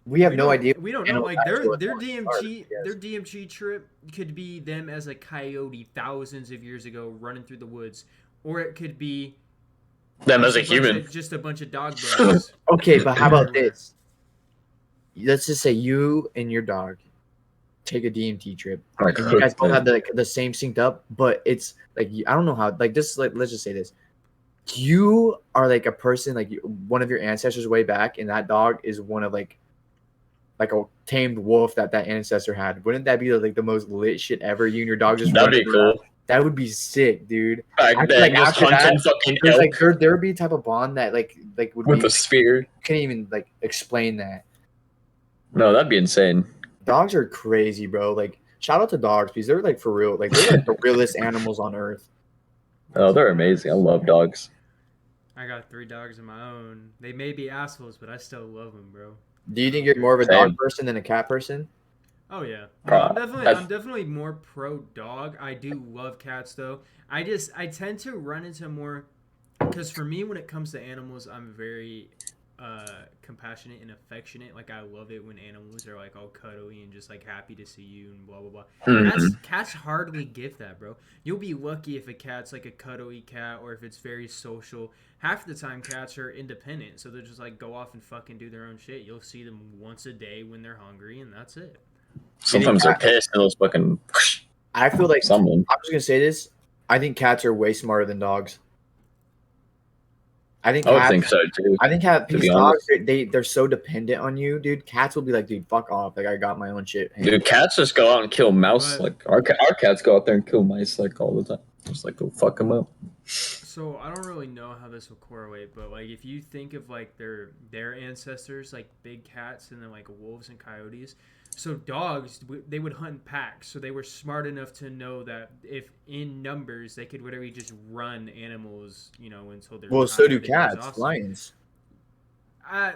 We have no idea. We don't know. animal Like actual their intelligence are, DMT, yes. their DMT trip could be them as a coyote thousands of years ago running through the woods, or it could be Them as just a human. just a bunch of dog bros. Okay, but how about everywhere. this? Let's just say you and your dog take a DMT trip. Like, And you guys both have the same synced up, but it's like I don't know how. Like this, like let's just say this: you are like a person, like one of your ancestors way back, and that dog is one of like a tamed wolf that ancestor had. Wouldn't that be like the most lit shit ever? You and your dog just that'd be running around. cool. That would be sick, dude. Back I feel then, like just after hunting that, fucking there's elk like there would be a type of bond that like would with be a spear. you can't even like explain that. No, that'd be insane. Dogs are crazy, bro. Like shout out to dogs because they're like for real. Like they're like the realest animals on earth. Oh, they're amazing. I love dogs. I got 3 dogs of my own. They may be assholes, but I still love them, bro. Do you think you're more of a Same. dog person than a cat person? Oh yeah, Bro, I'm definitely more pro dog. I do love cats though. I tend to run into more because for me when it comes to animals, I'm very compassionate and affectionate. Like I love it when animals are like all cuddly and just like happy to see you and blah blah blah. Mhm. Cats hardly give that, bro. You'll be lucky if a cat's like a cuddly cat or if it's very social. Half the time cats are independent, so they'll just like go off and fucking do their own shit. You'll see them once a day when they're hungry and that's it. Sometimes they're pissed and those fucking I feel like someone. I'm just gonna say this. I think cats are way smarter than dogs. I think I would cats, think so too. I think to because be dogs they're so dependent on you, dude. Cats will be like, dude, fuck off. Like I got my own shit. Dude, cats just go out and kill mouse. But- Like our cats go out there and kill mice like all the time. Just like go fuck them up. So I don't really know how this will correlate, but like if you think of like their ancestors, like big cats and then like wolves and coyotes. So dogs, they would hunt in packs. So they were smart enough to know that if in numbers, they could literally just run animals, until they're Well, so do tired and cats, exhausted. lions.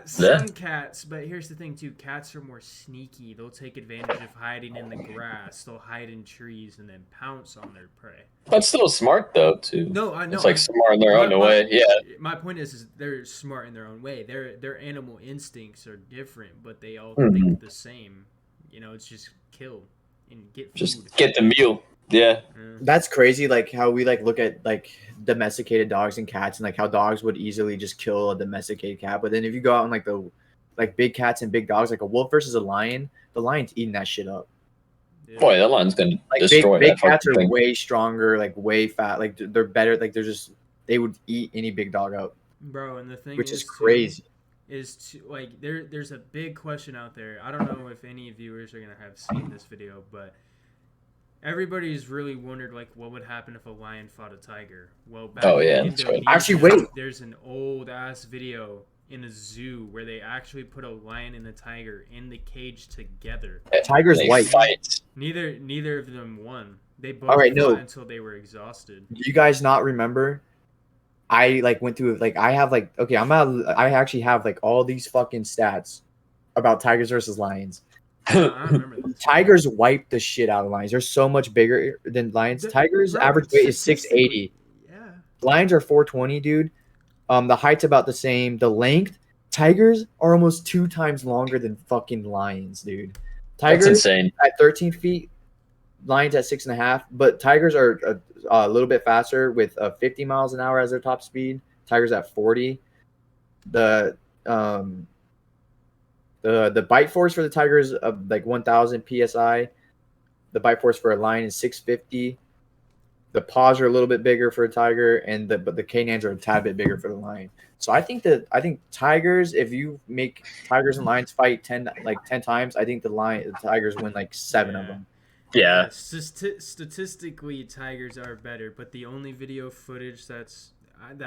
Some cats, but here's the thing too. Cats are more sneaky. They'll take advantage of hiding in the grass. They'll hide in trees and then pounce on their prey. That's still smart though, too. No, I know. It's like smart in their own way. Yeah. My point is they're smart in their own way. Their animal instincts are different, but they all Mhm. think the same. You know, it's just kill and get food. Just get the meal. Yeah. That's crazy, like how we like look at like domesticated dogs and cats, and like how dogs would easily just kill a domesticated cat. But then if you go out and like big cats and big dogs, like a wolf versus a lion, the lion's eating that shit up. Yeah. Boy, that lion's gonna Like destroy big that cats are fucking thing. way stronger, like way fat, like they're better, like they would eat any big dog up, Bro, and the thing which is too, crazy. like there's a big question out there. I don't know if any viewers are gonna have seen this video, but everybody's really wondered like what would happen if a lion fought a tiger. Well, back Oh, in yeah, that's right. Indonesia, Actually, wait. there's an old ass video in a zoo where they actually put a lion and a tiger in the cage together. Tiger's They white. fight. Neither of them won. They both All right, fought no. until they were exhausted. Do you guys not remember? I like went through like I have like okay, I actually have like all these fucking stats about tigers versus lions. I remember this. Tigers wipe the shit out of lions. They're so much bigger than lions. Tigers' Bro, average weight is 680. Yeah. Lions are 420, dude. The height's about the same. The length, tigers are almost 2 times longer than fucking lions, dude. That's Tigers insane. at 13 feet, lions at 6.5. But tigers are a little bit faster with 50 miles an hour as their top speed. Tigers at 40. The bite force for the tiger is like 1,000 psi. The bite force for a lion is 650. The paws are a little bit bigger for a tiger, but the canines are a tad bit bigger for the lion. So I think tigers, if you make tigers and lions fight 10 times, I think the tigers win like 7 of Yeah. them. Yeah. Statistically, tigers are better, but the only video footage that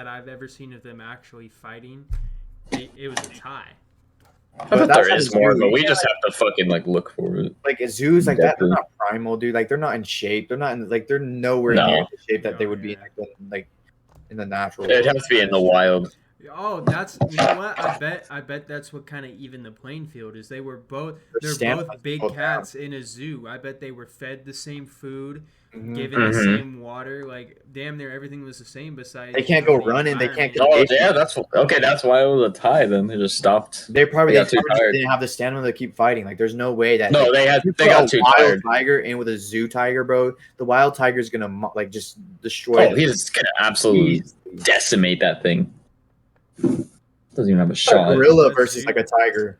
I've ever seen of them actually fighting, it was a tie. I But bet that's there how is the more, zoo- but we yeah, just have to fucking like look for it. Like zoos like that, they're Exactly. not primal, dude. Like they're not in shape. They're not in, like they're nowhere No. near the shape that they No, would be yeah. like in the natural It world. has to be in the wild. Oh, that's you know what? I bet that's what kind of even the playing field is. They're both stamina's big both cats in a zoo. I bet they were fed the same food, Mhm. given the Mhm. same water. Like damn near everything was the same. Besides, They can't go the running, they can't environment. Oh yeah, that's okay. That's why it was a tie. Then they just stopped. They probably They got too just tired. didn't have the stamina to keep fighting. Like there's no way that No, like, they if you they put got a too wild tired. tiger in with a zoo tiger, bro. The wild tiger's gonna like just destroy. Oh, he's gonna absolutely decimate that thing. Doesn't even have a a shot. gorilla versus like a tiger.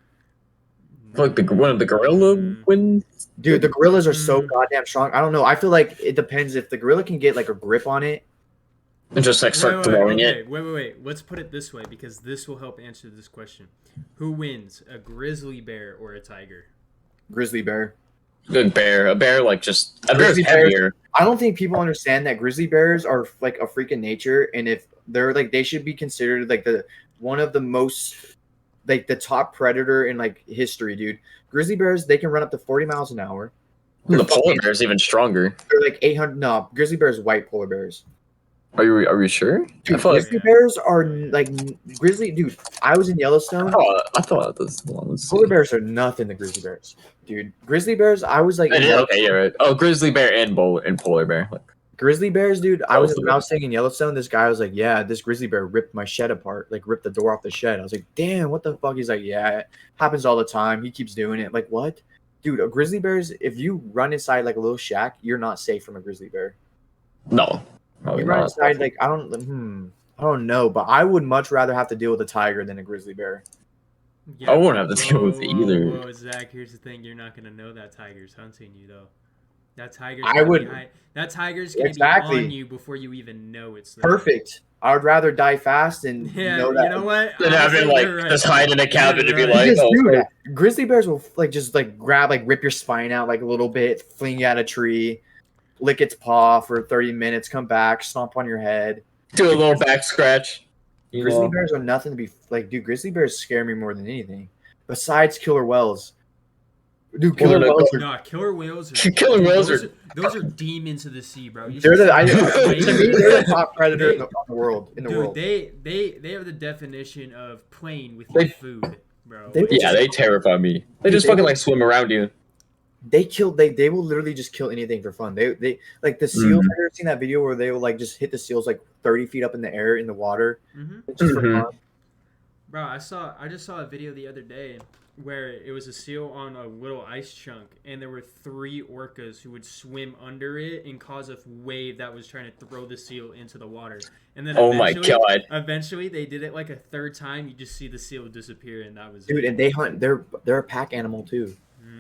Like one of the gorilla win. Dude, the gorillas are so Mm. goddamn strong. I don't know. I feel like it depends if the gorilla can get like a grip on it. And just like start throwing it. Wait. Let's put it this way because this will help answer this question. Who wins, a grizzly bear or a tiger? Grizzly bear. Good bear. A bear like just a bear's Grizzly bears- heavier. I don't think people understand that grizzly bears are like a freak of nature, and if they're like they should be considered like one of the most like the top predator in like history, dude. Grizzly bears, they can run up to 40 miles an hour. The polar bear's even stronger. They're like 800. No, grizzly bears, white polar bears. Are you sure? Dude, I feel like grizzly bears are like grizzly. Dude, I was in Yellowstone. I thought this one was. Polar bears are nothing to grizzly bears, dude. Grizzly bears, I was like, Okay, you're right. Oh, grizzly bear and polar bear. Like, grizzly bears, dude. I was Oh, when I was staying in Yellowstone. This guy was like, "Yeah, this grizzly bear ripped my shed apart, like ripped the door off the shed." I was like, "Damn, what the fuck?" He's like, "Yeah, it happens all the time. He keeps doing it." Like, what, dude? A grizzly bear's if you run inside like a little shack, you're not safe from a grizzly bear. no. Probably You run not. inside like I don't know, but I would much rather have to deal with a tiger than a grizzly bear. Yeah. I wouldn't have to deal with either. Whoa, Zach, here's the thing: you're not gonna know that tiger's hunting you, though. That tiger's I gonna would- be that tiger's gonna Exactly. be on you before you even know it's there. Perfect. I would rather die fast and Yeah, know that. you know what? Then have it Honestly, like you're right. just hide in a cabin You're and be right. like, Because, oh, dude, grizzly bears will like just like grab like rip your spine out like a little bit, fling you at a tree, lick its paw for 30 minutes, come back, stomp on your head. do a little back scratch. You Grizzly know? bears are nothing to be like, dude. Grizzly bears scare me more than anything. Besides killer whales, dude. Killer Well, whales are No, killer whales are Killer whales those are Those are demons of the sea, bro. You They're should the see them to playing. me, they're the top predator in the world. Dude, they are the definition of playing with They- your food, bro. they- Like, Yeah, they terrify me. They Dude, just they fucking will- like swim around you. They will literally just kill anything for fun. They like the seals. Mhm. Have you ever seen that video where they will like just hit the seals like 30 feet up in the air in the water? hmm Just for Mhm. fun. Bro, I just saw a video the other day where it was a seal on a little ice chunk, and there were 3 orcas who would swim under it and cause a wave that was trying to throw the seal into the water. And then Oh my god. eventually they did it like a 3rd time. You just see the seal disappear, and that was Dude, it. and they hunt. They're a pack animal too.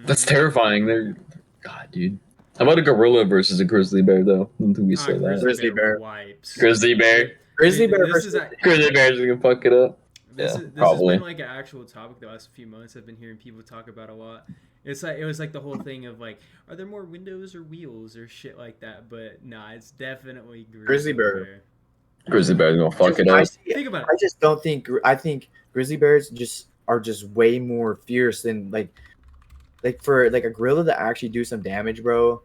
That's terrifying. They're God, dude. How about a gorilla versus a grizzly bear though? I don't think we say that. Grizzly bear. wipes. Grizzly bear. Grizzly Dude, bear this versus is a- Grizzly bears are gonna fuck it up. This Yeah, has probably. been like an actual topic the last few months. I've been hearing people talk about a lot. It was like the whole thing of like, are there more windows or wheels or shit like that? But nah, it's definitely Grizzly bear. Grizzly bears gonna fuck it I up. see- Think about I it. just don't think. I think grizzly bears are just way more fierce than like for like a gorilla to actually do some damage, bro.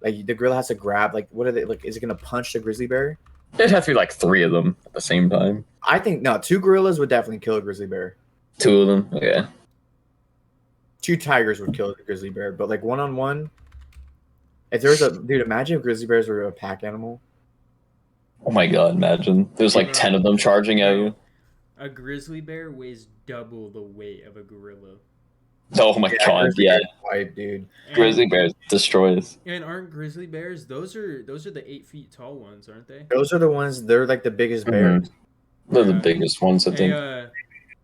Like the gorilla has to grab. Like what are they like? Is it gonna punch the grizzly bear? It'd have to be like 3 of them at the same time. I think no. 2 gorillas would definitely kill a grizzly bear. 2 of them, yeah. 2 tigers would kill a grizzly bear, but like 1-on-1. If there's a dude, imagine if grizzly bears were a pack animal. Oh my god, imagine. There's like 10 of them charging at you. A grizzly bear weighs double the weight of a gorilla. Oh my god, grizzly yeah. bears wipe, dude. And, Grizzly bears destroy us. and aren't grizzly bears? Those are the 8 feet tall ones, aren't they? Those are the ones. They're like the biggest bears. They're the Yeah. biggest ones, I think.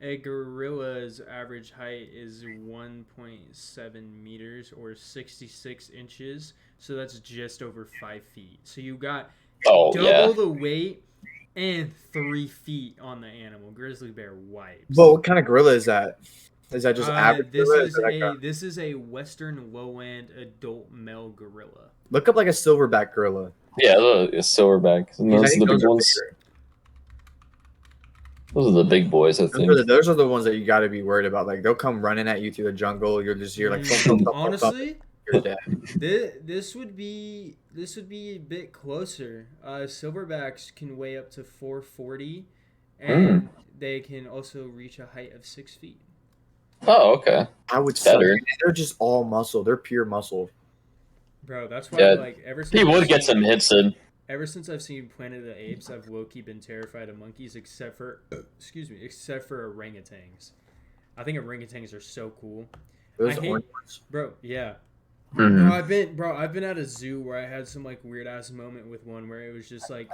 A gorilla's average height is 1.7 meters or 66 inches, so that's just over 5 feet. So you got Oh, double yeah. the weight and 3 feet on the animal. Grizzly bear wipes. But what kind of gorilla is that? Is that just average? This gorilla? is That like this is a western lowland adult male gorilla. look up like a silverback gorilla. Yeah, the silverback. And I those are think the those big are ones. bigger. Those are the big boys, I think. Those are the ones that you got to be worried about. Like they'll come running at you through the jungle. You're just like thump, thump, thump, thump, thump, Honestly, you're dead. this would be a bit closer. Silverbacks can weigh up to 440, and they can also reach a height of 6 feet. Oh, okay. I would say Better. they're just all muscle. They're pure muscle. Bro, that's why Yeah, like ever since He would I've get seen- some hits in. Ever since I've seen Planet of the Apes, I've low-key been terrified of monkeys, except for orangutans. I think orangutans are so cool, Those I hate- orange ones. bro. Yeah, Mhm. no, I've been at a zoo where I had some like weird ass moment with one where it was just like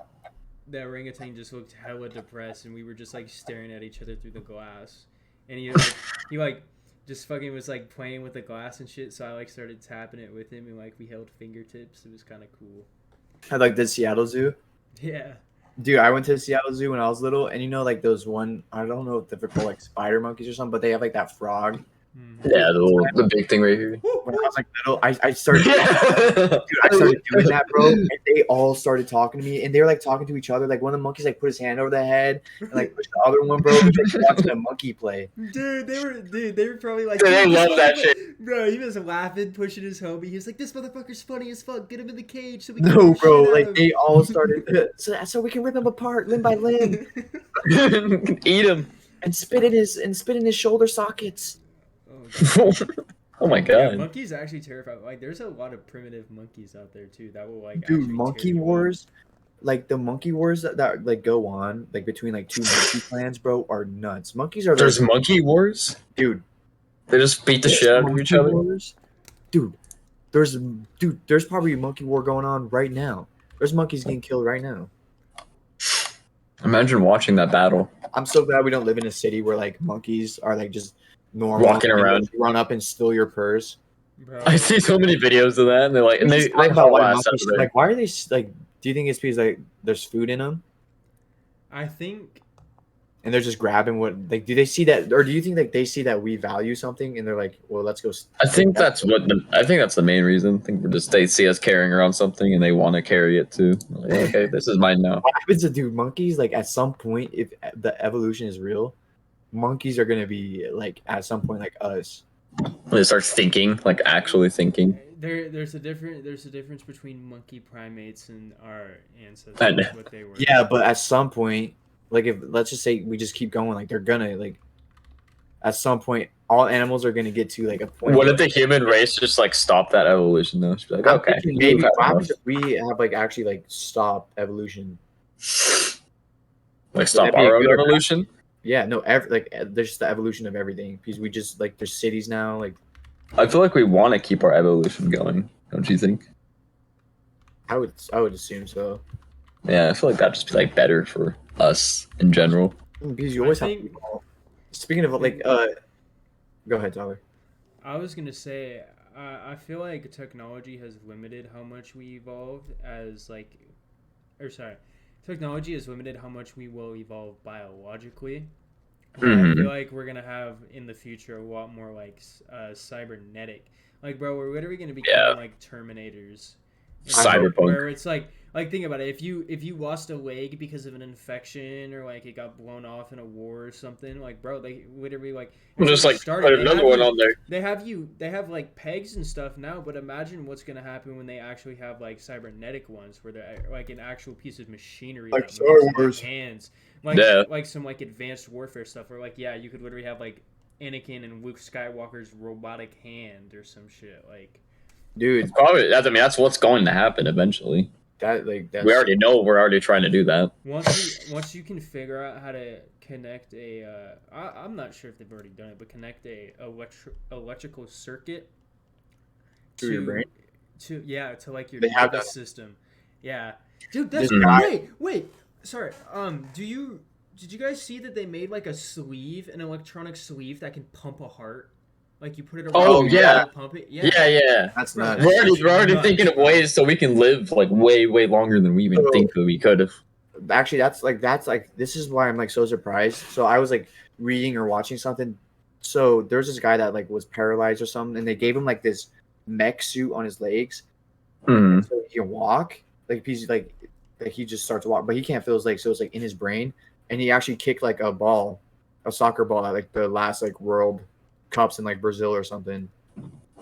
the orangutan just looked hella depressed, and we were just like staring at each other through the glass, and he just fucking was like playing with the glass and shit. So I like started tapping it with him, and like we held fingertips. It was kind of cool. I like the Seattle Zoo. Yeah. Dude, I went to the Seattle Zoo when I was little, and you know, like those I don't know if they're called like spider monkeys or something, but they have like that frog. Yeah, the big thing right here. When I was like little, I started, dude, Yeah. I started doing that, bro. And they all started talking to me, and they were like talking to each other. Like one of the monkeys like put his hand over the head, and like pushed the other one, bro. Like, watching a monkey play. Dude, they were probably like, They "Dude, love this that motherfucker-" shit. Bro, he was laughing, pushing his homie. He was like, "This motherfucker's funny as fuck. Get him in the cage so we can No, beat the bro. shit out Like of they all started, so we can rip him apart limb by limb him." Eat him. and spit in his shoulder sockets. Oh, God. Oh my Yeah, god. monkeys actually terrify. Like, there's a lot of primitive monkeys out there too that will like. Dude, actually monkey tear you up. wars, like the monkey wars that like go on like between like 2 monkey clans, bro, are nuts. Monkeys are There's monkey wars? dude. They just beat the shit out of each monkey other? wars? Dude, there's probably a monkey war going on right now. There's monkeys getting killed right now. Imagine watching that battle. I'm so glad we don't live in a city where like monkeys are like just normal Walking and around. just run up and steal your purse. Bro, I see so many videos of that, and they're like, and they Just talk about haul why ass out monkeys, of there. like why are they like? Do you think it's because like there's food in them I think and they're just grabbing what like? Do they see that, or do you think like they see that we value something and they're like, well, let's go. I think that's the main reason. I think they see us carrying around something and they want to carry it too. Like, okay, this is mine now. What happens to dude monkeys? Like at some point, if the evolution is real, monkeys are gonna be like at some point like us. When they start thinking, like actually thinking. There's a difference between monkey primates and our I ancestors, know. what they were. Yeah, but at some point, like if let's just say we just keep going, like they're gonna like at some point all animals are gonna get to like a point What where if the human race just like stop that evolution though? Just be like, I'm okay, thinking we've maybe had what enough. happens if we have like actually like stop evolution. Like stop That'd be a our own good or bad. evolution. Yeah, no, there's just the evolution of everything because we just like there's cities now. Like I feel like we want to keep our evolution going. Don't you think? I would assume so Yeah, I feel like that'd just be like better for us in general. because you I always have think. to evolve. Speaking of like, go ahead, Tyler. I was gonna say, I feel like technology has limited how much we evolved as like, or sorry, technology has limited how much we will evolve biologically. But I feel like we're gonna have in the future a lot more like cybernetic. Like, bro, we're literally gonna Yeah. become like Terminators. Cyberpunk. Where it's like think about it. If you lost a leg because of an infection or like it got blown off in a war or something, like bro, they literally like Just like put another one on there. they have like pegs and stuff now, but imagine what's gonna happen when they actually have like cybernetic ones where they're like an actual piece of machinery Like that Star moves, Wars. like hands, like Yeah. like some like advanced warfare stuff where like yeah, you could literally have like Anakin and Luke Skywalker's robotic hand or some shit like. Dude, Probably. That's what's going to happen eventually. that's We already know. We're already trying to do that. Once you can figure out how to connect I'm not sure if they've already done it, but connect a electrical circuit to your brain. to like your They have nervous that. system. Yeah, dude, that's This guy- wait. Sorry. Did you guys see that they made like a sleeve, an electronic sleeve that can pump a heart? Like you put it around. Oh, your yeah. heart, pump it. Yeah. Yeah. That's Bro, nuts. We're already nuts, thinking of bro. ways so we can live like way longer than we even So- think that we could have. Actually, that's like this is why I'm like so surprised. So I was like reading or watching something. So there's this guy that like was paralyzed or something, and they gave him like this mech suit on his legs, Hmm. so he can walk. Like he's like he just starts to walk, but he can't feel his legs, so it's like in his brain. And he actually kicked like a soccer ball at like the last like World Cups in like Brazil or something.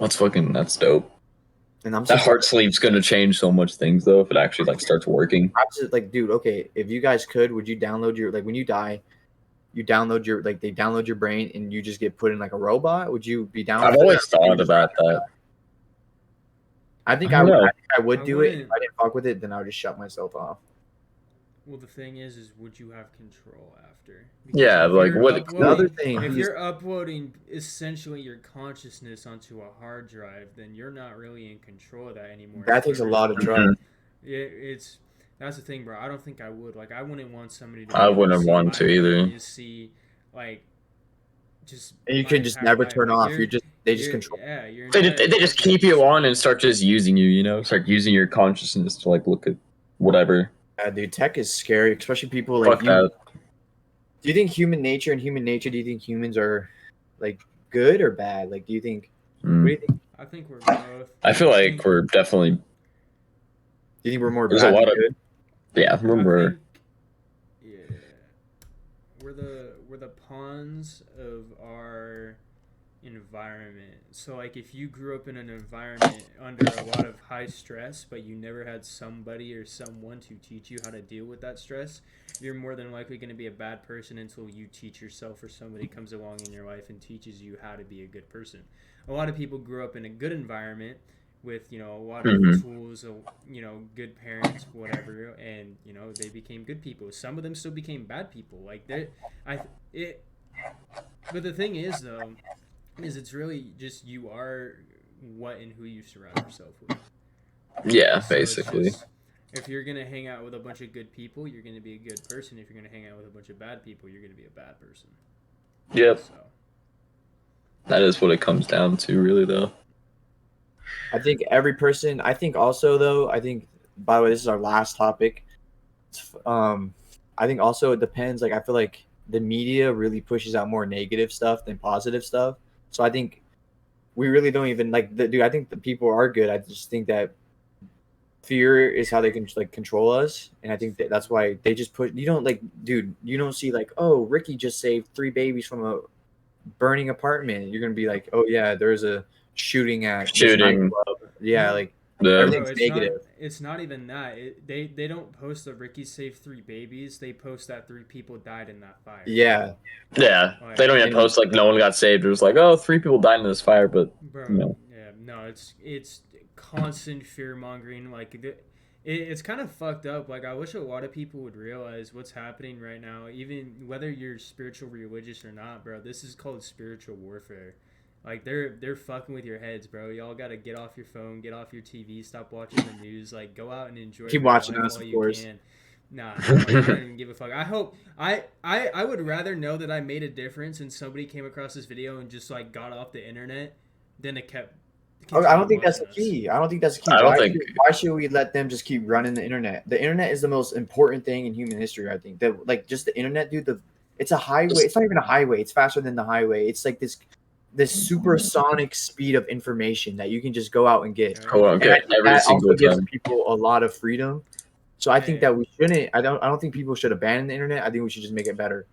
That's dope. And I'm That so heart sleeve's gonna change so much things though if it actually like starts working. I'm just like, dude, okay, if you guys could, would you download your like when you die, you download your like they download your brain and you just get put in like a robot? Would you be down? I've for always that? thought about that. I think I don't know. I think I would I do it. If wouldn't- I didn't fuck with it, then I would just shut myself off. Well, the thing is would you have control after? Yeah, if like, you're what- uploading- Another thing, if he's- you're uploading essentially your consciousness onto a hard drive, then you're not really in control of that anymore. that takes a lot of trust. It's that's the thing, bro. I don't think I would. Like, I wouldn't want somebody to. I be able wouldn't see want my to either. brain, You see, like, just. And you my can just entire never life. turn Like, off. you're- They just you're- control. Yeah, you're. They just keep you on and start just using you. You know, start using your consciousness to like look at whatever. Yeah, dude, tech is scary, especially people like Fuck you. that. Do you think human nature? Do you think humans are like good or bad? Like, do you think? What do you think? I think we're both. I feel like think- we're definitely Do you think we're more There's bad a lot than of- good? yeah. Remember, Yeah, we're the pawns of our environment. So like if you grew up in an environment under a lot of high stress, but you never had somebody or someone to teach you how to deal with that stress, you're more than likely going to be a bad person until you teach yourself or somebody comes along in your life and teaches you how to be a good person. A lot of people grew up in a good environment with a lot of tools, good parents, whatever, and they became good people. Some of them still became bad people. Like but the thing is though, is it's really just you are what and who you surround yourself with. yeah, So it's basically. just, if you're gonna hang out with a bunch of good people, you're gonna be a good person. If you're gonna hang out with a bunch of bad people, you're gonna be a bad person. Yep, So that is what it comes down to, really, though. I think every person. I think also though. I think by the way, this is our last topic. I think also it depends. Like I feel like the media really pushes out more negative stuff than positive stuff. So I think we really don't even like dude. I think the people are good. I just think that fear is how they can like control us, and I think that's why they just put. You don't like, dude. You don't see like, oh, Ricky just saved 3 babies from a burning apartment. You're gonna be like, oh yeah, there's a shooting at this Shooting. nightclub. Yeah, like Yeah. everything's Bro, negative. it's not even that. They don't post the Ricky saved 3 babies. They post that 3 people died in that fire. Yeah, Yeah, they don't even post like no one got saved. It was like, oh, 3 people died in this fire, but Bro, no. yeah, no, it's constant fear mongering. Like it's kind of fucked up. Like I wish a lot of people would realize what's happening right now. Even whether you're spiritual, religious or not, bro. This is called spiritual warfare. Like they're fucking with your heads, bro. Y'all gotta get off your phone, get off your TV, stop watching the news. Like go out and enjoy. keep your watching life us, while of you course. can. Nah, I don't even give a fuck. I hope I would rather know that I made a difference and somebody came across this video and just like got off the internet than it kept. I don't think that's the watching us. key. I don't think that's the key. I don't think- Why should we let them just keep running the internet? The internet is the most important thing in human history. I think that like just the internet, dude. It's a highway. It's not even a highway. It's faster than the highway. It's like this supersonic speed of information that you can just go out and get. Go out and And I get think every that single also gives time. people a lot of freedom. So I think Yeah. that we shouldn't. I don't think people should abandon the internet. I think we should just make it better.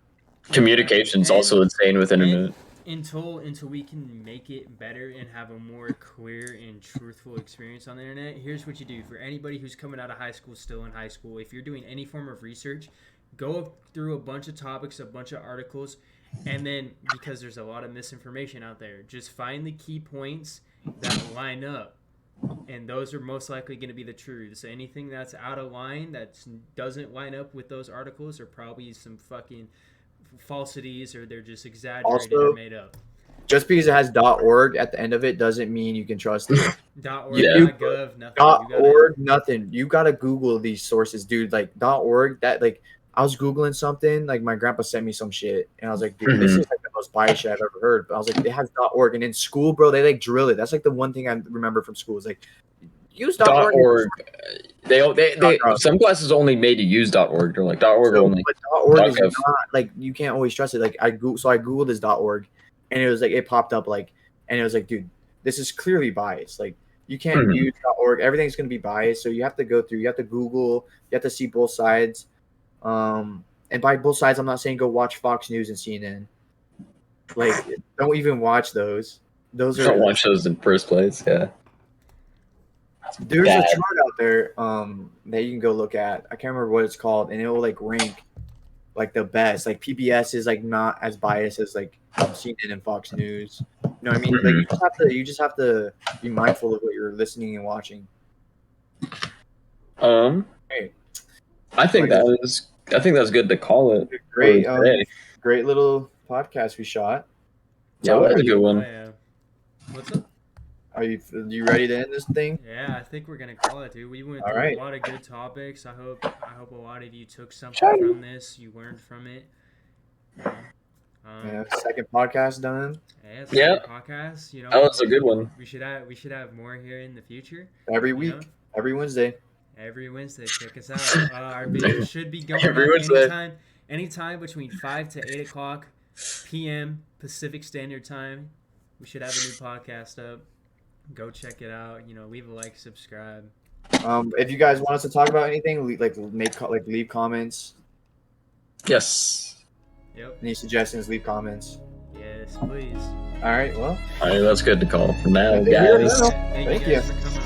Communication's And- also insane with internet. Until we can make it better and have a more clear and truthful experience on the internet, here's what you do. For anybody who's coming out of high school, still in high school, if you're doing any form of research, go through a bunch of topics, a bunch of articles, and then, because there's a lot of misinformation out there, just find the key points that line up. And those are most likely going to be the truths. Anything that's out of line, that doesn't line up with those articles, are probably some fucking falsities, or they're just exaggerated Also, or made up. Just because it has .org at the end of it doesn't mean you can trust it. .org, Yeah. .gov, nothing. .org, nothing. You gotta Google these sources, dude. Like .org, that like I was Googling something, like my grandpa sent me some shit, and I was like, dude, this is like the most biased shit I've ever heard. But I was like, it has .org, and in school, bro, they like drill it. That's like the one thing I remember from school is like, use .org. .org. They some classes only made you use .org. They're like .org So, only. but .org is .gov. not like you can't always trust it. Like I Googled this .org, and it was like it popped up like, and it was like, dude, this is clearly biased. Like you can't use .org. Everything's gonna be biased. So you have to go through. You have to Google. You have to see both sides. And by both sides, I'm not saying go watch Fox News and CNN. Like don't even watch those. Those are Don't watch those in first place. Yeah. There's Bad. a chart out there that you can go look at. I can't remember what it's called, and it will like rank like the best. Like PBS is like not as biased as like CNN and Fox News. You know what I mean? Like you just have to be mindful of what you're listening and watching. Hey. I think that's good to call it. Great, for today. great little podcast we shot. Yeah, that was a good one. Yeah. What's up? Are you ready to end this thing? Yeah, I think we're gonna call it, dude. We went All through right. a lot of good topics. I hope a lot of you took something Shiny. from this. You learned from it. Yeah, second podcast done. Yeah, it's Yeah. a good podcast. You know, That was a good one. We should have more here in the future. Every you week, know? every Wednesday. Every Wednesday, check us out. Our video should be going Every up Wednesday. anytime between 5 to 8 o'clock p.m. Pacific Standard Time. We should have a new podcast up. Go check it out. You know, leave a like, subscribe. If you guys want us to talk about anything, leave comments. Yes. Yep. Any suggestions, leave comments. Yes, please. All right, well. All right, that's good to call for now, Thank you. guys. Thank Thank you guys you. for coming